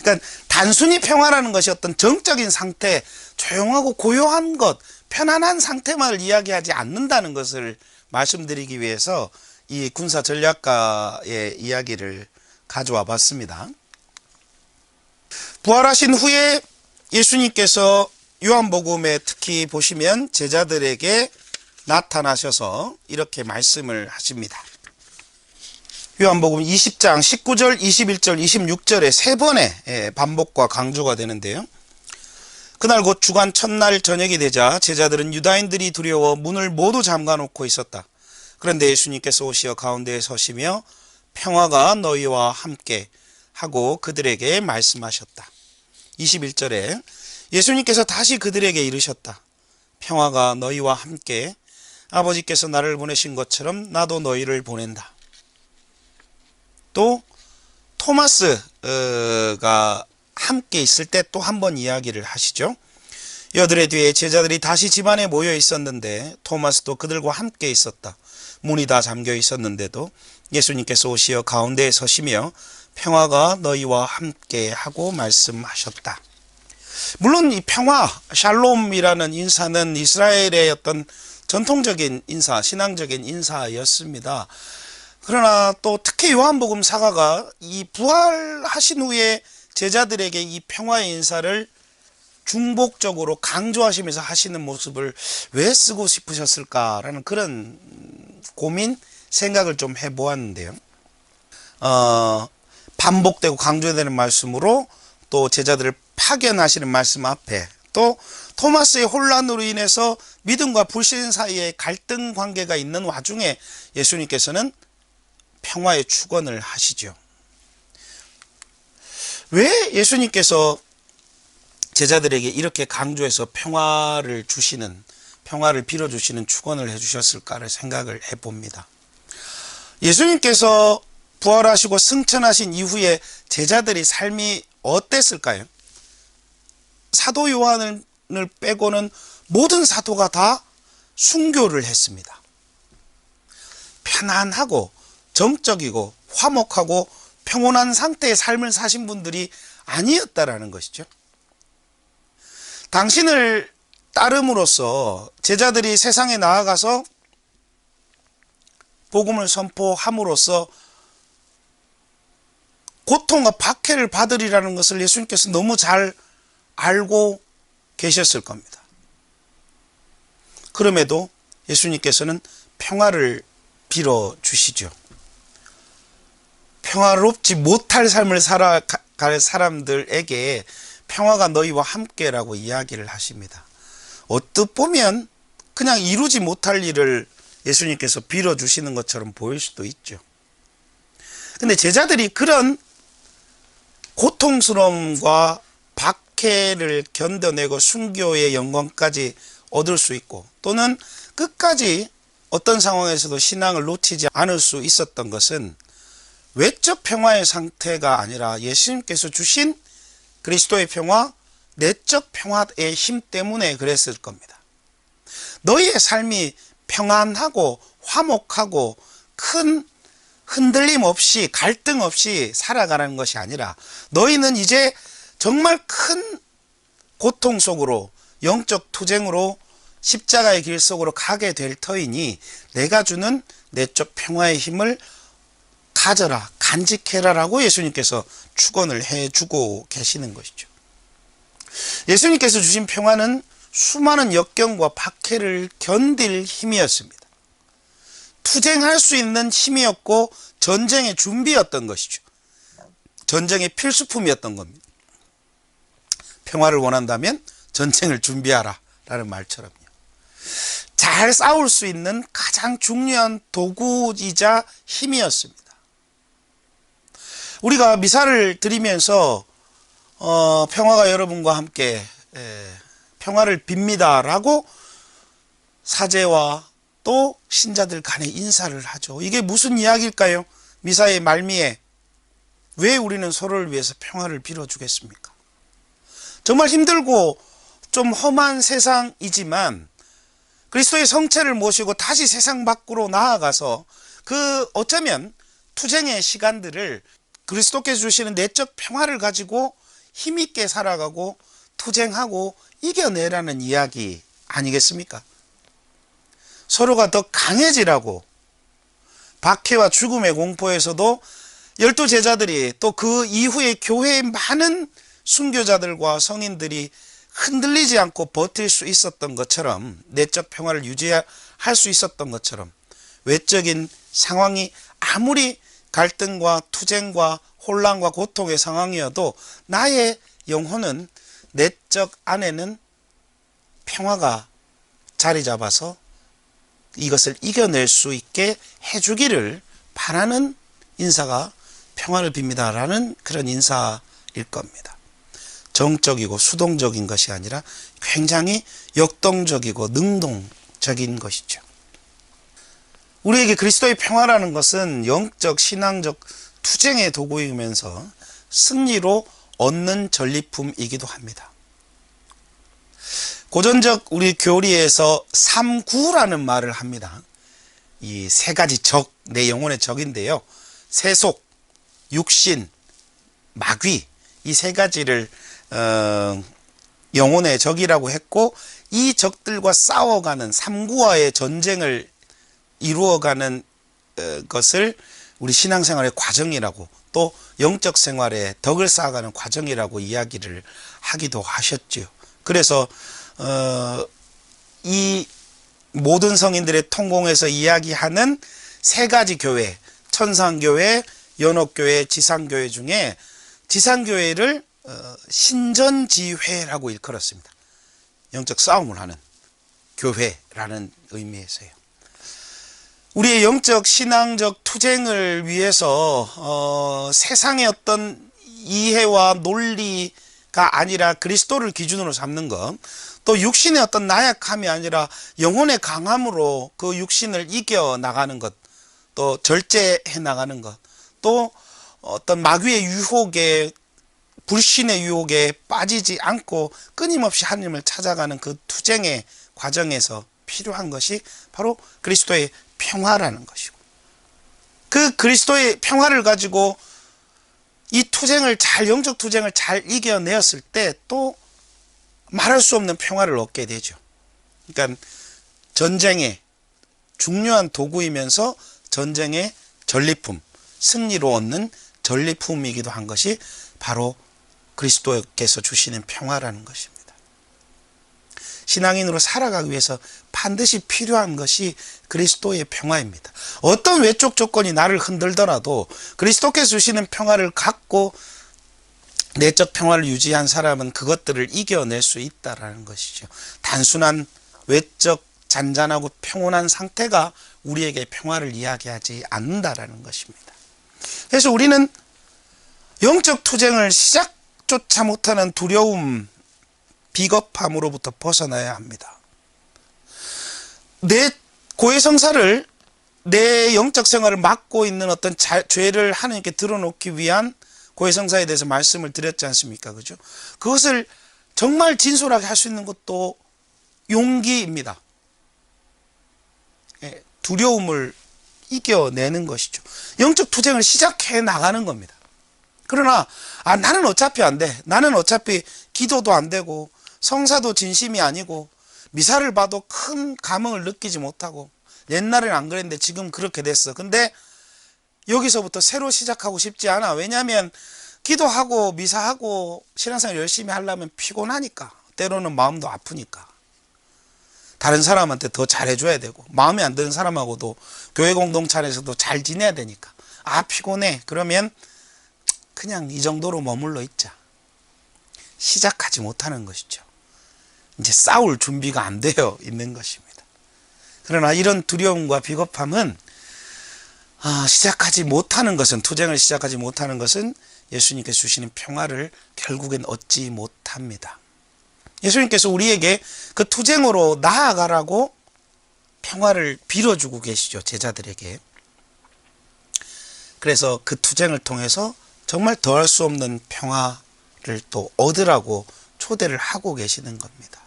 그러니까 단순히 평화라는 것이 어떤 정적인 상태, 조용하고 고요한 것, 편안한 상태만을 이야기하지 않는다는 것을 말씀드리기 위해서 이 군사 전략가의 이야기를 가져와 봤습니다. 부활하신 후에 예수님께서 요한복음에 특히 보시면 제자들에게 나타나셔서 이렇게 말씀을 하십니다. 요한복음 20장 19절, 21절, 26절에 세 번의 반복과 강조가 되는데요. 그날 곧 주간 첫날 저녁이 되자 제자들은 유다인들이 두려워 문을 모두 잠가놓고 있었다. 그런데 예수님께서 오시어 가운데에 서시며 평화가 너희와 함께 하고 그들에게 말씀하셨다. 21절에 예수님께서 다시 그들에게 이르셨다. 평화가 너희와 함께, 아버지께서 나를 보내신 것처럼 나도 너희를 보낸다. 또 토마스가 함께 있을 때 또 한 번 이야기를 하시죠. 여드레 뒤에 제자들이 다시 집안에 모여 있었는데 토마스도 그들과 함께 있었다. 문이 다 잠겨 있었는데도 예수님께서 오시어 가운데에 서시며 평화가 너희와 함께 하고 말씀하셨다. 물론 이 평화, 샬롬이라는 인사는 이스라엘의 어떤 전통적인 인사, 신앙적인 인사였습니다. 그러나 또 특히 요한복음 사가가 이 부활하신 후에 제자들에게 이 평화의 인사를 중복적으로 강조하시면서 하시는 모습을 왜 쓰고 싶으셨을까라는 그런 고민, 생각을 좀 해보았는데요. 반복되고 강조되는 말씀으로 또 제자들을 파견하시는 말씀 앞에 또 토마스의 혼란으로 인해서 믿음과 불신 사이에 갈등 관계가 있는 와중에 예수님께서는 평화의 축원을 하시죠. 왜 예수님께서 제자들에게 이렇게 강조해서 평화를 빌어주시는 축원을 해주셨을까를 생각을 해봅니다. 예수님께서 부활하시고 승천하신 이후에 제자들의 삶이 어땠을까요? 사도 요한을 빼고는 모든 사도가 다 순교를 했습니다. 편안하고 정적이고 화목하고 평온한 상태의 삶을 사신 분들이 아니었다라는 것이죠. 당신을 따름으로써 제자들이 세상에 나아가서 복음을 선포함으로써 고통과 박해를 받으리라는 것을 예수님께서 너무 잘 알고 계셨을 겁니다. 그럼에도 예수님께서는 평화를 빌어주시죠. 평화롭지 못할 삶을 살아갈 사람들에게 평화가 너희와 함께라고 이야기를 하십니다. 어떻게 보면 그냥 이루지 못할 일을 예수님께서 빌어주시는 것처럼 보일 수도 있죠. 근데 제자들이 그런 고통스러움과 박해를 견뎌내고 순교의 영광까지 얻을 수 있고, 또는 끝까지 어떤 상황에서도 신앙을 놓치지 않을 수 있었던 것은 외적 평화의 상태가 아니라 예수님께서 주신 그리스도의 평화, 내적 평화의 힘 때문에 그랬을 겁니다. 너희의 삶이 평안하고 화목하고 큰 흔들림 없이 갈등 없이 살아가는 것이 아니라 너희는 이제 정말 큰 고통 속으로, 영적 투쟁으로 십자가의 길 속으로 가게 될 터이니 내가 주는 내적 평화의 힘을 가져라, 간직해라 라고 예수님께서 축원을 해주고 계시는 것이죠. 예수님께서 주신 평화는 수많은 역경과 박해를 견딜 힘이었습니다. 투쟁할 수 있는 힘이었고 전쟁의 준비였던 것이죠. 전쟁의 필수품이었던 겁니다. 평화를 원한다면 전쟁을 준비하라 라는 말처럼요. 잘 싸울 수 있는 가장 중요한 도구이자 힘이었습니다. 우리가 미사를 드리면서 평화가 여러분과 함께 평화를 빕니다 라고 사제와 또 신자들 간에 인사를 하죠. 이게 무슨 이야기일까요? 미사의 말미에 왜 우리는 서로를 위해서 평화를 빌어주겠습니까? 정말 힘들고 좀 험한 세상이지만 그리스도의 성체를 모시고 다시 세상 밖으로 나아가서 어쩌면 투쟁의 시간들을 그리스도께서 주시는 내적 평화를 가지고 힘있게 살아가고 투쟁하고 이겨내라는 이야기 아니겠습니까? 서로가 더 강해지라고, 박해와 죽음의 공포에서도 12 제자들이 또 그 이후에 교회의 많은 순교자들과 성인들이 흔들리지 않고 버틸 수 있었던 것처럼, 내적 평화를 유지할 수 있었던 것처럼 외적인 상황이 아무리 갈등과 투쟁과 혼란과 고통의 상황이어도 나의 영혼은, 내적 안에는 평화가 자리 잡아서 이것을 이겨낼 수 있게 해주기를 바라는 인사가 평화를 빕니다 라는 그런 인사일 겁니다. 정적이고 수동적인 것이 아니라 굉장히 역동적이고 능동적인 것이죠. 우리에게 그리스도의 평화라는 것은 영적, 신앙적 투쟁의 도구이면서 승리로 얻는 전리품이기도 합니다. 고전적 우리 교리에서 삼구라는 말을 합니다. 이 세 가지 적, 내 영혼의 적인데요. 세속, 육신, 마귀, 이 세 가지를 영혼의 적이라고 했고, 이 적들과 싸워가는 삼구와의 전쟁을 이루어가는 것을 우리 신앙생활의 과정이라고, 또 영적 생활의 덕을 쌓아가는 과정이라고 이야기를 하기도 하셨죠. 그래서 이 모든 성인들의 통공에서 이야기하는 세 가지 교회, 천상교회, 연옥교회, 지상교회 중에 지상교회를 신전지회라고 일컬었습니다. 영적 싸움을 하는 교회라는 의미에서요. 우리의 영적 신앙적 투쟁을 위해서 세상의 어떤 이해와 논리가 아니라 그리스도를 기준으로 삼는 것, 또 육신의 어떤 나약함이 아니라 영혼의 강함으로 그 육신을 이겨나가는 것, 또 절제해 나가는 것, 또 어떤 마귀의 유혹에, 불신의 유혹에 빠지지 않고 끊임없이 하나님을 찾아가는 그 투쟁의 과정에서 필요한 것이 바로 그리스도의 평화라는 것이고, 그 그리스도의 평화를 가지고 이 투쟁을 영적 투쟁을 잘 이겨내었을 때 또 말할 수 없는 평화를 얻게 되죠. 그러니까 전쟁의 중요한 도구이면서 전쟁의 전리품, 승리로 얻는 전리품이기도 한 것이 바로 그리스도께서 주시는 평화라는 것입니다. 신앙인으로 살아가기 위해서 반드시 필요한 것이 그리스도의 평화입니다. 어떤 외적 조건이 나를 흔들더라도 그리스도께서 주시는 평화를 갖고 내적 평화를 유지한 사람은 그것들을 이겨낼 수 있다라는 것이죠. 단순한 외적 잔잔하고 평온한 상태가 우리에게 평화를 이야기하지 않는다라는 것입니다. 그래서 우리는 영적 투쟁을 시작조차 못하는 두려움, 비겁함으로부터 벗어나야 합니다. 내 고해성사를, 내 영적 생활을 막고 있는 어떤 죄를 하나님께 드러놓기 위한 고해성사에 대해서 말씀을 드렸지 않습니까? 그죠? 그것을 정말 진솔하게 할 수 있는 것도 용기입니다. 두려움을 이겨내는 것이죠. 영적 투쟁을 시작해 나가는 겁니다. 그러나 나는 어차피 안 돼. 나는 어차피 기도도 안 되고 성사도 진심이 아니고 미사를 봐도 큰 감흥을 느끼지 못하고 옛날에는 안 그랬는데 지금 그렇게 됐어. 근데 여기서부터 새로 시작하고 싶지 않아. 왜냐하면 기도하고 미사하고 신앙생활 열심히 하려면 피곤하니까, 때로는 마음도 아프니까, 다른 사람한테 더 잘해줘야 되고, 마음에 안 드는 사람하고도 교회 공동체 안에서도 잘 지내야 되니까 피곤해. 그러면 그냥 이 정도로 머물러 있자. 시작하지 못하는 것이죠. 이제 싸울 준비가 안 되어 있는 것입니다. 그러나 이런 두려움과 비겁함은 시작하지 못하는 것은, 투쟁을 시작하지 못하는 것은 예수님께서 주시는 평화를 결국엔 얻지 못합니다. 예수님께서 우리에게 그 투쟁으로 나아가라고 평화를 빌어주고 계시죠, 제자들에게. 그래서 그 투쟁을 통해서 정말 더할 수 없는 평화를 또 얻으라고 초대를 하고 계시는 겁니다.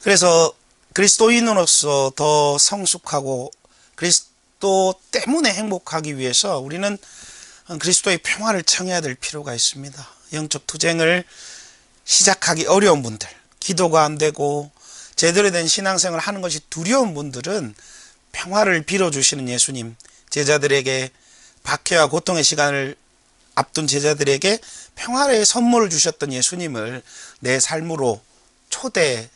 그래서 그리스도인으로서 더 성숙하고 그리스도 때문에 행복하기 위해서 우리는 그리스도의 평화를 청해야 될 필요가 있습니다. 영적 투쟁을 시작하기 어려운 분들, 기도가 안 되고 제대로 된 신앙생활을 하는 것이 두려운 분들은 평화를 빌어주시는 예수님, 제자들에게 박해와 고통의 시간을 앞둔 제자들에게 평화의 선물을 주셨던 예수님을 내 삶으로 초대해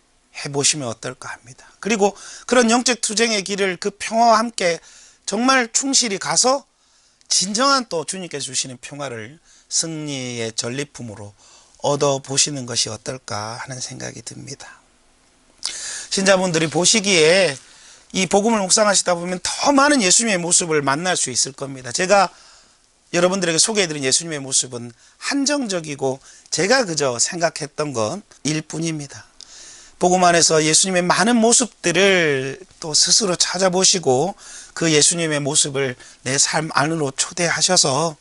보시면 어떨까 합니다. 그리고 그런 영적 투쟁의 길을 그 평화와 함께 정말 충실히 가서 진정한 또 주님께서 주시는 평화를 승리의 전리품으로 얻어보시는 것이 어떨까 하는 생각이 듭니다. 신자분들이 보시기에 이 복음을 묵상하시다 보면 더 많은 예수님의 모습을 만날 수 있을 겁니다. 제가 여러분들에게 소개해드린 예수님의 모습은 한정적이고 제가 그저 생각했던 것일 뿐입니다. 복음 안에서 예수님의 많은 모습들을 또 스스로 찾아보시고 그 예수님의 모습을 내 삶 안으로 초대하셔서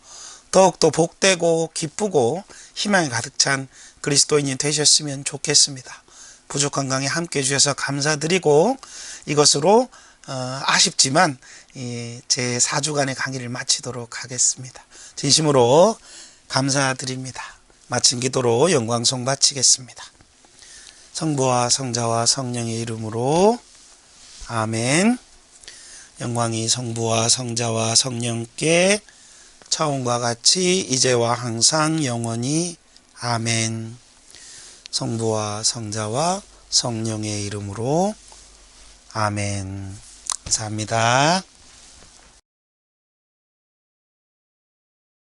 더욱더 복되고 기쁘고 희망이 가득 찬 그리스도인이 되셨으면 좋겠습니다. 부족한 강의 함께 해주셔서 감사드리고 이것으로 아쉽지만 제 4주간의 강의를 마치도록 하겠습니다. 진심으로 감사드립니다. 마친 기도로 영광송 바치겠습니다. 성부와 성자와 성령의 이름으로 아멘. 영광이 성부와 성자와 성령께 처음과 같이 이제와 항상 영원히 아멘. 성부와 성자와 성령의 이름으로 아멘. 감사합니다.